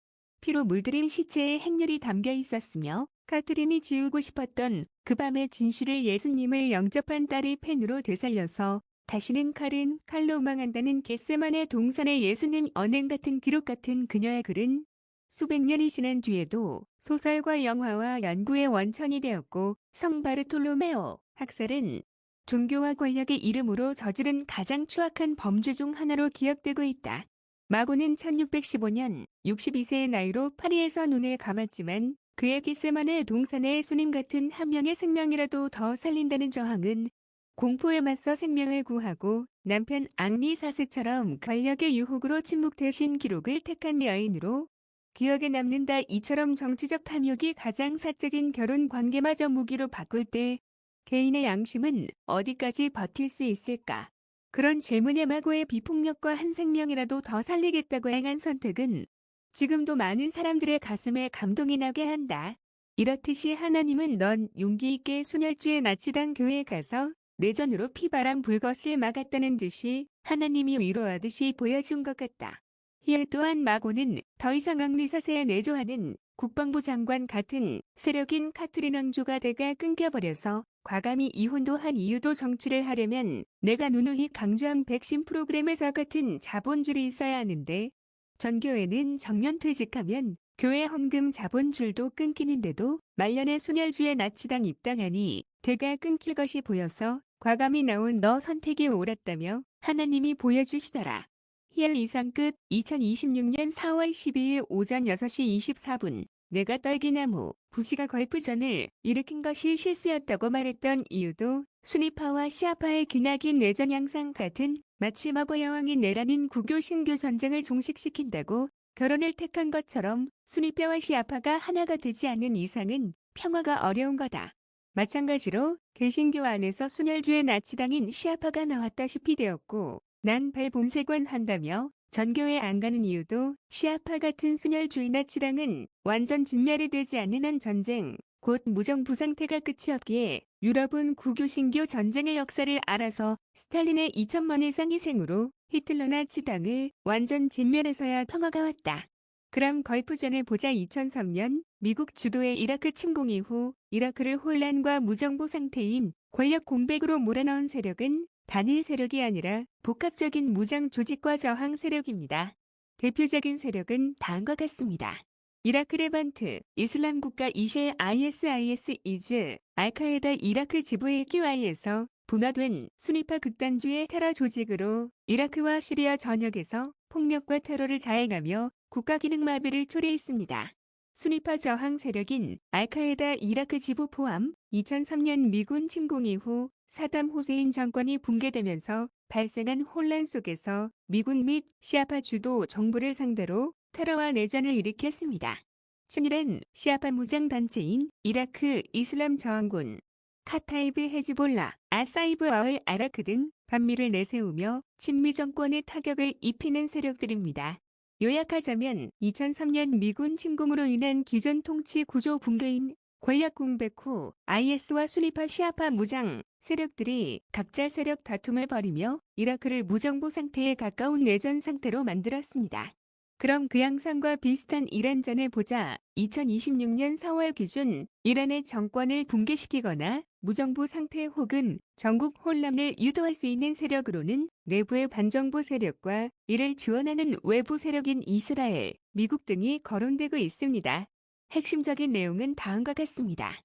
피로 물들인 시체의 행렬이 담겨 있었으며 카트린이 지우고 싶었던 그 밤의 진실을 예수님을 영접한 딸의 펜으로 되살려서 다시는 칼은 칼로 망한다는 겟세마네 동산의 예수님 언행 같은 기록 같은 그녀의 글은 수백 년이 지난 뒤에도 소설과 영화와 연구의 원천이 되었고 성 바르톨로메오 학살은 종교와 권력의 이름으로 저지른 가장 추악한 범죄 중 하나로 기억되고 있다. 마고는 1615년 62세의 나이로 파리에서 눈을 감았지만 그의 겟세마네 동산의 예수님 같은 한 명의 생명이라도 더 살린다는 저항은 공포에 맞서 생명을 구하고 남편 앙리 4세처럼 권력의 유혹으로 침묵되신 기록을 택한 여인으로 기억에 남는다. 이처럼 정치적 탐욕이 가장 사적인 결혼 관계마저 무기로 바꿀 때 개인의 양심은 어디까지 버틸 수 있을까? 그런 질문에 마고의 비폭력과 한 생명이라도 더 살리겠다고 행한 선택은 지금도 많은 사람들의 가슴에 감동이 나게 한다. 이렇듯이 하나님은 넌 용기 있게 순혈주의 나치당 교회에 가서 내전으로 피바람 불 것을 막았다는 듯이 하나님이 위로하듯이 보여준 것 같다. 이에 또한 마고는 더 이상 앙리 4세에 내조하는 국방부 장관 같은 세력인 카트린 왕조가 대가 끊겨버려서 과감히 이혼도 한 이유도 정치를 하려면 내가 누누이 강조한 백신 프로그램에서 같은 자본줄이 있어야 하는데 전교회는 정년 퇴직하면 교회 헌금 자본줄도 끊기는데도 말년에 순혈주의 나치당 입당하니 대가 끊길 것이 보여서 과감히 나온 너 선택이 옳았다며 하나님이 보여주시더라. 힐 이상 끝. 2026년 4월 12일 오전 6시 24분 내가 떨기나무 부시가 걸프전을 일으킨 것이 실수였다고 말했던 이유도 순위파와 시아파의 기나긴 내전 양상 같은 마치 마고 여왕이 내라는 구교 신교 전쟁을 종식시킨다고 결혼을 택한 것처럼 순위파와 시아파가 하나가 되지 않는 이상은 평화가 어려운 거다. 마찬가지로 개신교 안에서 순혈주의 나치당인 시아파가 나왔다시피 되었고 난 발본색원 한다며 전교회 안 가는 이유도 시아파 같은 순혈주의 나치당은 완전 진멸이 되지 않는 한 전쟁, 곧 무정부 상태가 끝이 없기에 유럽은 구교 신교 전쟁의 역사를 알아서 스탈린의 2천만 이상 희생으로 히틀러 나치당을 완전 진멸해서야 평화가 왔다. 그럼 걸프전을 보자. 2003년 미국 주도의 이라크 침공 이후 이라크를 혼란과 무정부 상태인 권력 공백으로 몰아넣은 세력은 단일 세력이 아니라 복합적인 무장 조직과 저항 세력입니다. 대표적인 세력은 다음과 같습니다. 이라크 레반트, 이슬람 국가 이실 ISIS 이즈, 알카에다 이라크 지부의 QI에서 분화된 순위파 극단주의 테러 조직으로 이라크와 시리아 전역에서 폭력과 테러를 자행하며 국가 기능 마비를 초래했습니다. 순위파 저항 세력인 알카에다 이라크 지부 포함 2003년 미군 침공 이후 사담 후세인 정권이 붕괴되면서 발생한 혼란 속에서 미군 및 시아파 주도 정부를 상대로 테러와 내전을 일으켰습니다. 친일은 시아파 무장단체인 이라크 이슬람 저항군, 카타이브 헤즈볼라, 아사이브 어을 아라크 등 반미를 내세우며 친미 정권에 타격을 입히는 세력들입니다. 요약하자면 2003년 미군 침공으로 인한 기존 통치 구조 붕괴인 권력 공백 후 IS와 순위파 시아파 무장 세력들이 각자 세력 다툼을 벌이며 이라크를 무정부 상태에 가까운 내전 상태로 만들었습니다. 그럼 그 양상과 비슷한 이란전을 보자. 2026년 4월 기준 이란의 정권을 붕괴시키거나 무정부 상태 혹은 전국 혼란을 유도할 수 있는 세력으로는 내부의 반정부 세력과 이를 지원하는 외부 세력인 이스라엘, 미국 등이 거론되고 있습니다. 핵심적인 내용은 다음과 같습니다.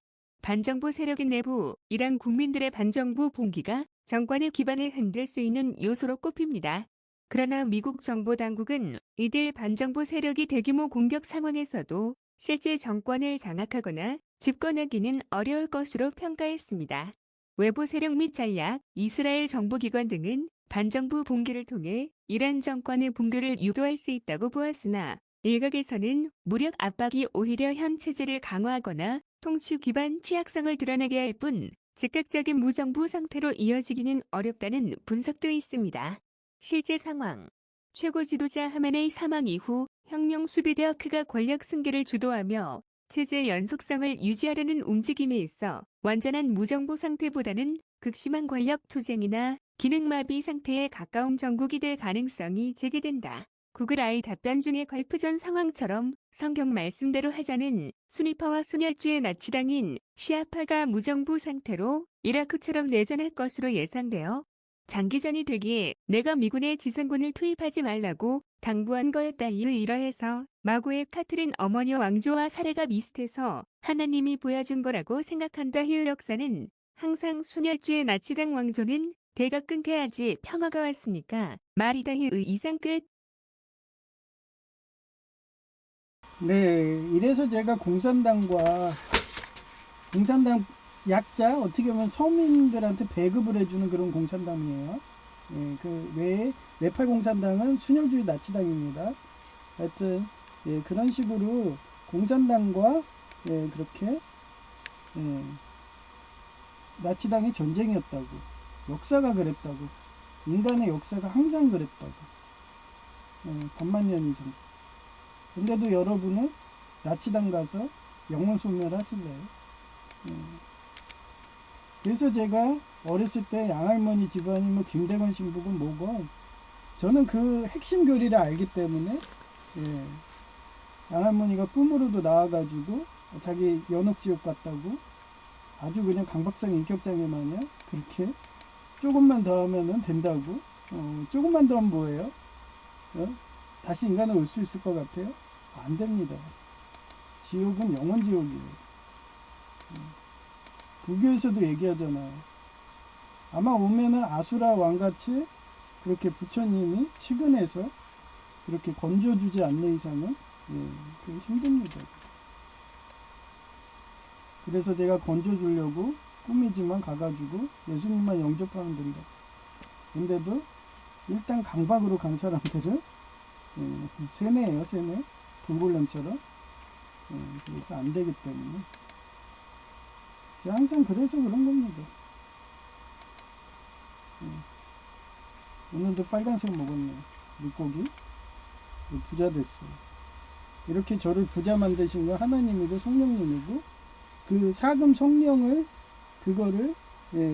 반정부 세력인 내부, 이란 국민들의 반정부 봉기가 정권의 기반을 흔들 수 있는 요소로 꼽힙니다. 그러나 미국 정보당국은 이들 반정부 세력이 대규모 공격 상황에서도 실제 정권을 장악하거나 집권하기는 어려울 것으로 평가했습니다. 외부 세력 및 전략, 이스라엘 정보기관 등은 반정부 봉기를 통해 이란 정권의 붕괴를 유도할 수 있다고 보았으나 일각에서는 무력 압박이 오히려 현 체제를 강화하거나 통치 기반 취약성을 드러내게 할 뿐 즉각적인 무정부 상태로 이어지기는 어렵다는 분석도 있습니다. 실제 상황. 최고 지도자 하메네이 사망 이후 혁명 수비대어크가 권력 승계를 주도하며 체제 연속성을 유지하려는 움직임에 있어 완전한 무정부 상태보다는 극심한 권력 투쟁이나 기능 마비 상태에 가까운 정국이 될 가능성이 제기된다. 구글 아이 답변 중에 걸프전 상황처럼 성경 말씀대로 하자는 순위파와 순혈주의 나치당인 시아파가 무정부 상태로 이라크처럼 내전할 것으로 예상되어 장기전이 되기에 내가 미군의 지상군을 투입하지 말라고 당부한 거였다. 이러해서 마고의 카트린 어머니 왕조와 사례가 비슷해서 하나님이 보여준 거라고 생각한다. 힐 역사는 항상 순혈주의 나치당 왕조는 대가 끊겨야지 평화가 왔으니까 말이다. 힐 이상 끝. 네, 이래서 제가 공산당 약자, 어떻게 보면 서민들한테 배급을 해주는 그런 공산당이에요. 예, 그 외에 네팔 공산당은 순혈주의 나치당입니다. 하여튼 예, 그런 식으로 공산당과 예, 그렇게 예, 나치당의 전쟁이었다고, 역사가 그랬다고, 인간의 역사가 항상 그랬다고, 반만 년 이상. 근데도 여러분은 나치당 가서 영혼 소멸하실래요? 그래서 제가 어렸을 때 양할머니 집안이 뭐 김대건 신부건 뭐건 저는 그 핵심 교리를 알기 때문에 예, 양할머니가 꿈으로도 나와가지고 자기 연옥지옥 갔다고 아주 그냥 강박상 인격장애 마냥 그렇게 조금만 더 하면은 된다고. 조금만 더 하면 뭐예요? 다시 인간은 올 수 있을 것 같아요? 안 됩니다. 지옥은 영원 지옥이에요. 불교에서도 얘기하잖아요. 아마 오면은 아수라 왕같이 그렇게 부처님이 치근해서 그렇게 건져주지 않는 이상은 그게 힘듭니다. 그래서 제가 건져주려고 꿈이지만 가가지고 예수님만 영접하면 된다. 근데도 일단 강박으로 간 사람들은 세뇌예요, 세뇌. 돌고래처럼. 그래서 안 되기 때문에. 제가 항상 그래서 그런 겁니다. 오늘도 빨간색 먹었네요. 물고기. 부자 됐어요. 이렇게 저를 부자 만드신 건 하나님이고 성령님이고 그 사금 성령을 그거를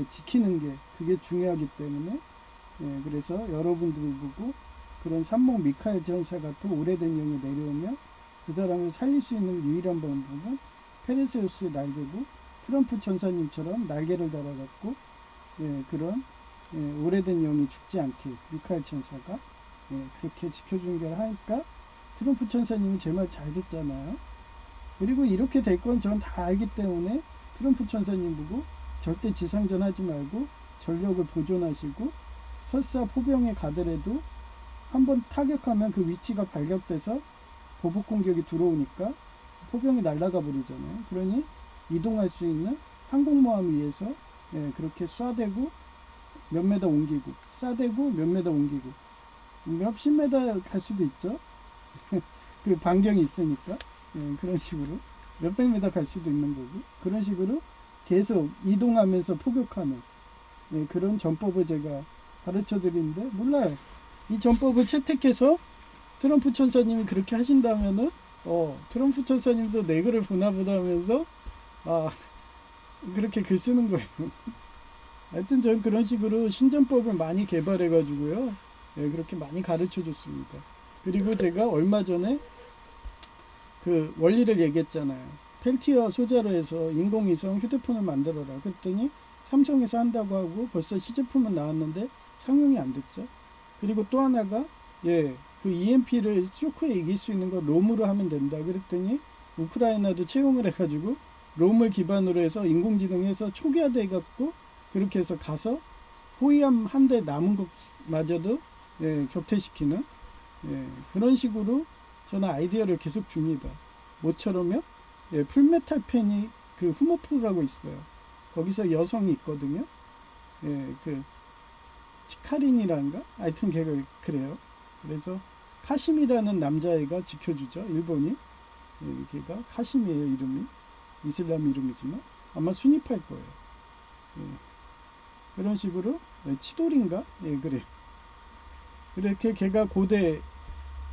지키는 게 그게 중요하기 때문에 그래서 여러분들 보고 그런 삼목 미카엘 전사 같은 오래된 영이 내려오면 그 사람을 살릴 수 있는 유일한 방법은 페르세우스의 날개고 트럼프 천사님처럼 날개를 달아갖고 그런 오래된 영이 죽지 않게 미카엘 천사가 그렇게 지켜주는 걸 하니까 트럼프 천사님이 제 말 잘 듣잖아요. 그리고 이렇게 될 건 전 다 알기 때문에 트럼프 천사님 보고 절대 지상전 하지 말고 전력을 보존하시고 설사 포병에 가더라도 한번 타격하면 그 위치가 발각돼서 보복 공격이 들어오니까 포병이 날아가 버리잖아요. 그러니 이동할 수 있는 항공모함 위에서 그렇게 쏴대고 몇 메다 옮기고 쏴대고 몇 메다 옮기고 몇십 메다 갈 수도 있죠. 그 반경이 있으니까 그런 식으로 몇백 메다 갈 수도 있는 거고 그런 식으로 계속 이동하면서 포격하는 그런 전법을 제가 가르쳐 드리는데 몰라요. 이 전법을 채택해서 트럼프 천사님이 그렇게 하신다면은 트럼프 천사님도 내 글을 보나보다 하면서 그렇게 글 쓰는 거예요. 하여튼 저는 그런 식으로 신전법을 많이 개발해 가지고요 그렇게 많이 가르쳐 줬습니다. 그리고 제가 얼마 전에 그 원리를 얘기했잖아요. 펠티어 소재로 해서 인공위성 휴대폰을 만들어라. 그랬더니 삼성에서 한다고 하고 벌써 시제품은 나왔는데 상용이 안 됐죠. 그리고 또 하나가 그 EMP를 쇼크에 이길 수 있는 거 롬으로 하면 된다. 그랬더니 우크라이나도 채용을 해가지고 롬을 기반으로 해서 인공지능에서 초기화돼 갖고 그렇게 해서 가서 호위함 한 대 남은 것마저도 격퇴시키는 그런 식으로 저는 아이디어를 계속 줍니다. 모처럼요. 풀메탈 팬이 그 후모프라고 있어요. 거기서 여성이 있거든요. 그 치카린이란가? 하여튼 걔가 그래요. 그래서 카심이라는 남자애가 지켜주죠. 일본이. 걔가 카심이에요. 이름이. 이슬람 이름이지만 아마 순입할 거예요. 그런 식으로 치돌인가? 그래요. 이렇게 걔가 고대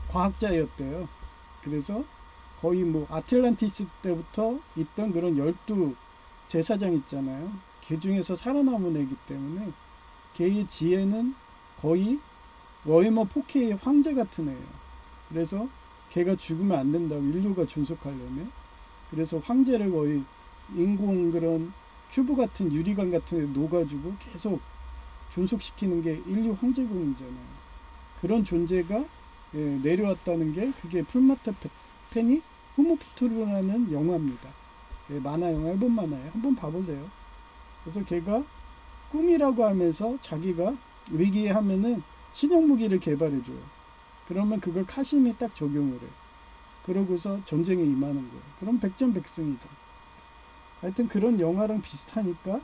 과학자였대요. 그래서 거의 뭐 아틀란티스 때부터 있던 그런 12 제사장 있잖아요. 걔 중에서 살아남은 애기 때문에 걔의 지혜는 거의 워해머 4K의 황제 같은 애예요. 그래서 걔가 죽으면 안 된다고 인류가 존속하려면. 그래서 황제를 거의 인공 그런 큐브 같은 유리관 같은 데 녹아주고 계속 존속시키는 게 인류 황제군이잖아요. 그런 존재가 내려왔다는 게 그게 풀마타 펜이 후모프트루라는 영화입니다. 만화 영화 일본 만화예요. 한번 봐보세요. 그래서 걔가 꿈이라고 하면서 자기가 위기에 하면은 신형 무기를 개발해줘요. 그러면 그걸 카심이 딱 적용을 해요. 그러고서 전쟁에 임하는 거예요. 그럼 백전백승이죠. 하여튼 그런 영화랑 비슷하니까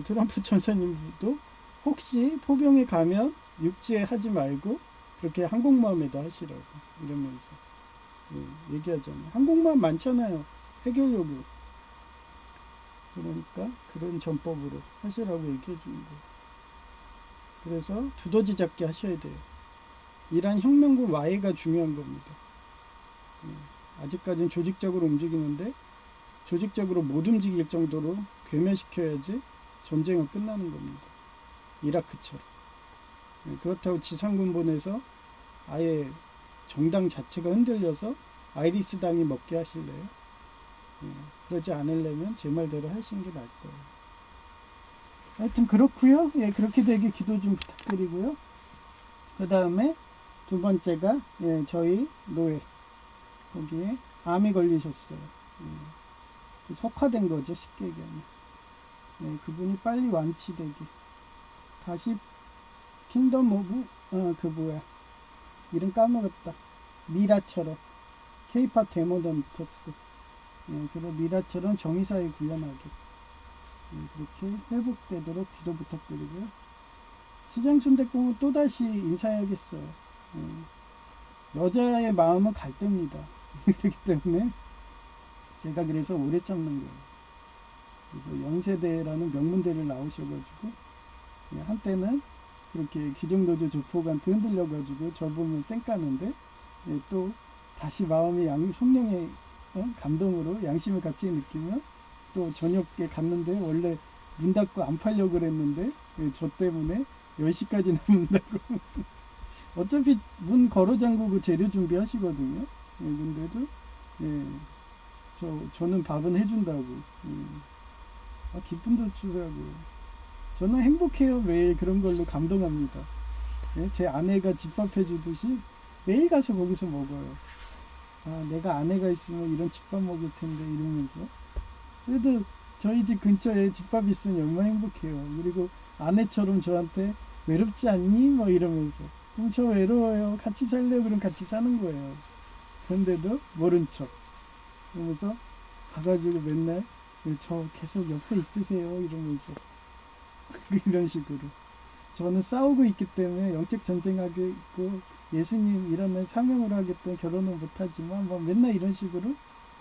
트럼프 천사님도 혹시 포병에 가면 육지에 하지 말고 그렇게 항공모함에다 하시라고 이러면서 얘기하잖아요. 항공모함 많잖아요. 해결력으로. 그러니까 그런 전법으로 하시라고 얘기해 주는 거예요. 그래서 두더지 잡기 하셔야 돼요. 이란 혁명군 와해가 중요한 겁니다. 아직까지는 조직적으로 움직이는데 조직적으로 못 움직일 정도로 괴멸시켜야지 전쟁은 끝나는 겁니다. 이라크처럼. 그렇다고 지상군 보내서 아예 정당 자체가 흔들려서 아이리스 당이 먹게 하실래요? 그러지 않으려면 제 말대로 하시는 게 나을 거예요. 하여튼 그렇고요. 예, 그렇게 되게 기도 좀 부탁드리고요. 그 다음에 두 번째가 저희 노예 거기에 암이 걸리셨어요. 석화된 거죠, 쉽게 얘기하면. 그분이 빨리 완치되게 다시 킹덤 오브 그 뭐야 이름 까먹었다. 미라처럼 케이팝 데모던터스 그런 미라처럼 정의사에 구현하게 그렇게 회복되도록 기도 부탁드리고요. 시장순대국은 또다시 인사해야겠어요. 여자의 마음은 갈대입니다. 그렇기 때문에 제가 그래서 오래 참는 거예요. 그래서 연세대라는 명문대를 나오셔가지고 한때는 그렇게 기정도주 조포한테 흔들려가지고 저 보면 쌩까는데 또 다시 마음이 성령의 감동으로 양심을 같이 느끼면 또 저녁에 갔는데 원래 문 닫고 안 팔려고 그랬는데 저 때문에 10시까지나 문 닫고 어차피 문 걸어 잠그고 재료 준비하시거든요. 근데도 저는 밥은 해준다고 기쁨도 주더라고요. 저는 행복해요. 매일 그런 걸로 감동합니다. 제 아내가 집밥 해주듯이 매일 가서 거기서 먹어요. 내가 아내가 있으면 이런 집밥 먹을 텐데 이러면서. 그래도 저희 집 근처에 집밥 있으면 얼마나 행복해요. 그리고 아내처럼 저한테 외롭지 않니? 뭐 이러면서. 그럼 저 외로워요. 같이 살래요? 그럼 같이 사는 거예요. 그런데도 모른 척. 그러면서 가가지고 맨날 저 계속 옆에 있으세요. 이러면서. 이런 식으로. 저는 싸우고 있기 때문에 영적 전쟁하게 있고 예수님 이런 사명을 하겠다 결혼은 못하지만 뭐 맨날 이런 식으로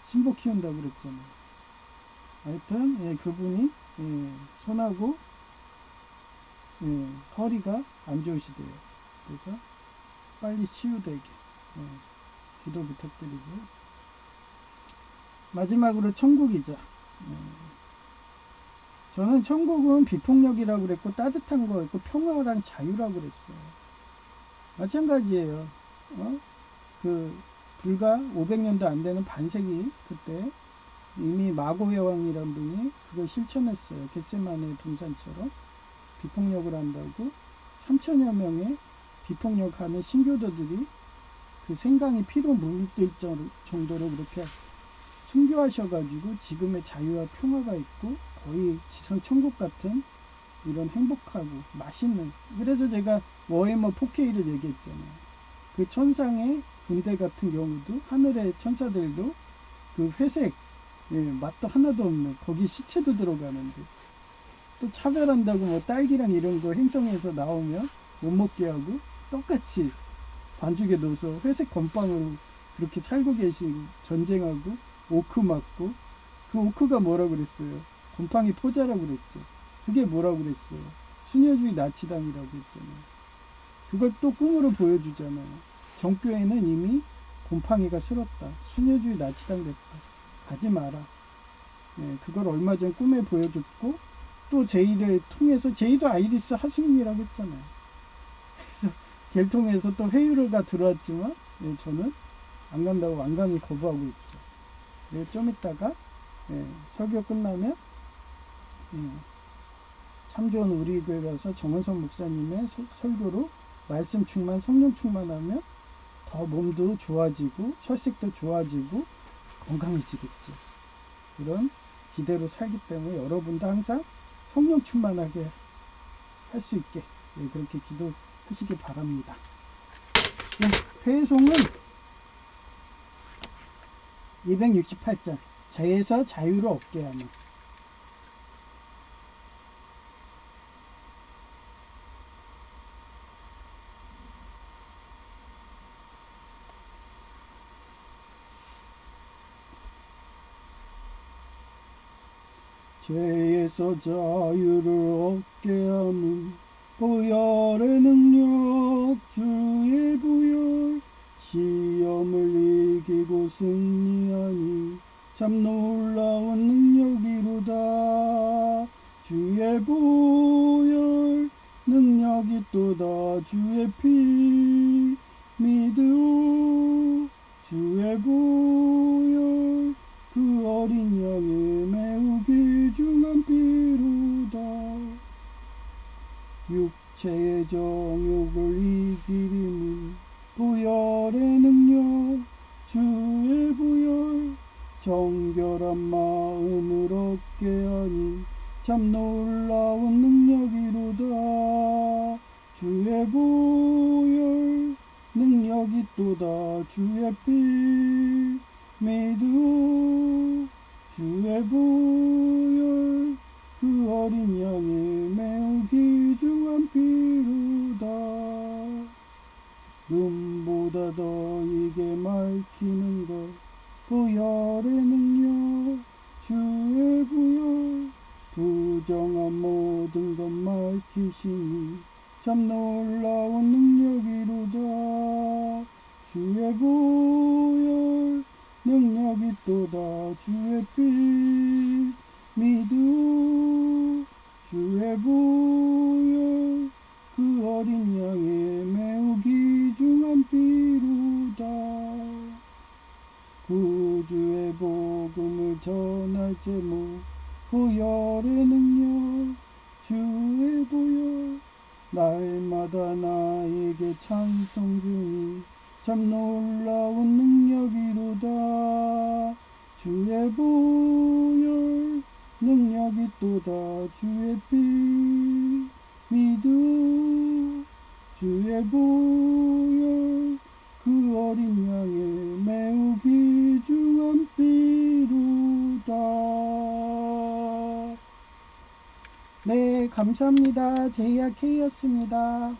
신부 키운다고 그랬잖아요. 하여튼 그분이 손하고 허리가 안 좋으시대요. 그래서 빨리 치유되게 기도 부탁드리고요. 마지막으로 천국이죠. 저는 천국은 비폭력이라고 그랬고 따뜻한 거였고 평화랑 자유라고 그랬어요. 마찬가지예요. 그 불과 500년도 안 되는 반세기 그때 이미 마고 여왕이란 분이 그걸 실천했어요. 겟세마네 동산처럼 비폭력을 한다고 3천여 명의 비폭력하는 신교도들이 그 생강이 피로 물들 정도로 그렇게 순교하셔가지고 지금의 자유와 평화가 있고 거의 지상 천국 같은 이런 행복하고 맛있는. 그래서 제가 워해머 4K를 얘기했잖아요. 그 천상의 군대 같은 경우도 하늘의 천사들도 그 회색 맛도 하나도 없는 거기 시체도 들어가는데 또 차별한다고 뭐 딸기랑 이런 거 행성에서 나오면 못 먹게 하고 똑같이 반죽에 넣어서 회색 건빵으로 그렇게 살고 계시고 전쟁하고 오크 맞고 그 오크가 뭐라고 그랬어요? 곰팡이 포자라고 그랬죠. 그게 뭐라고 그랬어요? 순혈주의 나치당이라고 했잖아요. 그걸 또 꿈으로 보여주잖아요. 정교회는 이미 곰팡이가 쓸었다. 순혈주의 나치당 됐다. 가지 마라. 그걸 얼마 전 꿈에 보여줬고 또 제이를 통해서 제이도 아이리스 하수인이라고 했잖아요. 그래서 걔를 통해서 또 회유가 들어왔지만 저는 안 간다고 완강히 거부하고 있죠. 좀 이따가 설교 끝나면 참 좋은 우리 교회 가서 정원선 목사님의 설교로 말씀 충만 성령 충만하면 더 몸도 좋아지고 혈색도 좋아지고 건강해지겠죠. 그런 기대로 살기 때문에 여러분도 항상 성령 충만하게 할 수 있게 그렇게 기도하시기 바랍니다. 배송은 268장 죄에서 자유를 얻게 하는. 죄에서 자유를 얻게 하는 보혈의 능력 주의 보혈 시험을 이기고 승리하니 참 놀라운 능력이로다. 주의 보혈 능력이 또다. 주의 피 믿으오 주의 주의 보혈 그 어린 양의 매우 귀중한 피로다. 육체의 정욕을 이기림은 보혈의 능력 주의 보혈 정결한 마음을 얻게 하니 참 놀라운 능력이로다. 주의 보혈 능력이 또다. 주의 피 믿으오. 주의 보혈 그 어린 양의 매우 귀중한 피로다. 눈보다 더 이게 밝히는 것 보혈의 능력 주의 보혈 부정한 모든 것 밝히시니 참 놀라운 능력이로다. 주의 보혈 능력이 또다. 주의 피 믿으오. 주의 보혈 그 어린 양의 매우 귀중한 피로다. 구주의 복음을 전할 제목 보혈의 능력 주의 보혈 날마다 나에게 찬송 주니 참 놀라운 능력이로다. 주의 보혈 능력이 또다. 주의 피 믿으오. 주의 보혈 그 어린 양의 매우 귀중한 피로다. 네, 감사합니다. JRK였습니다.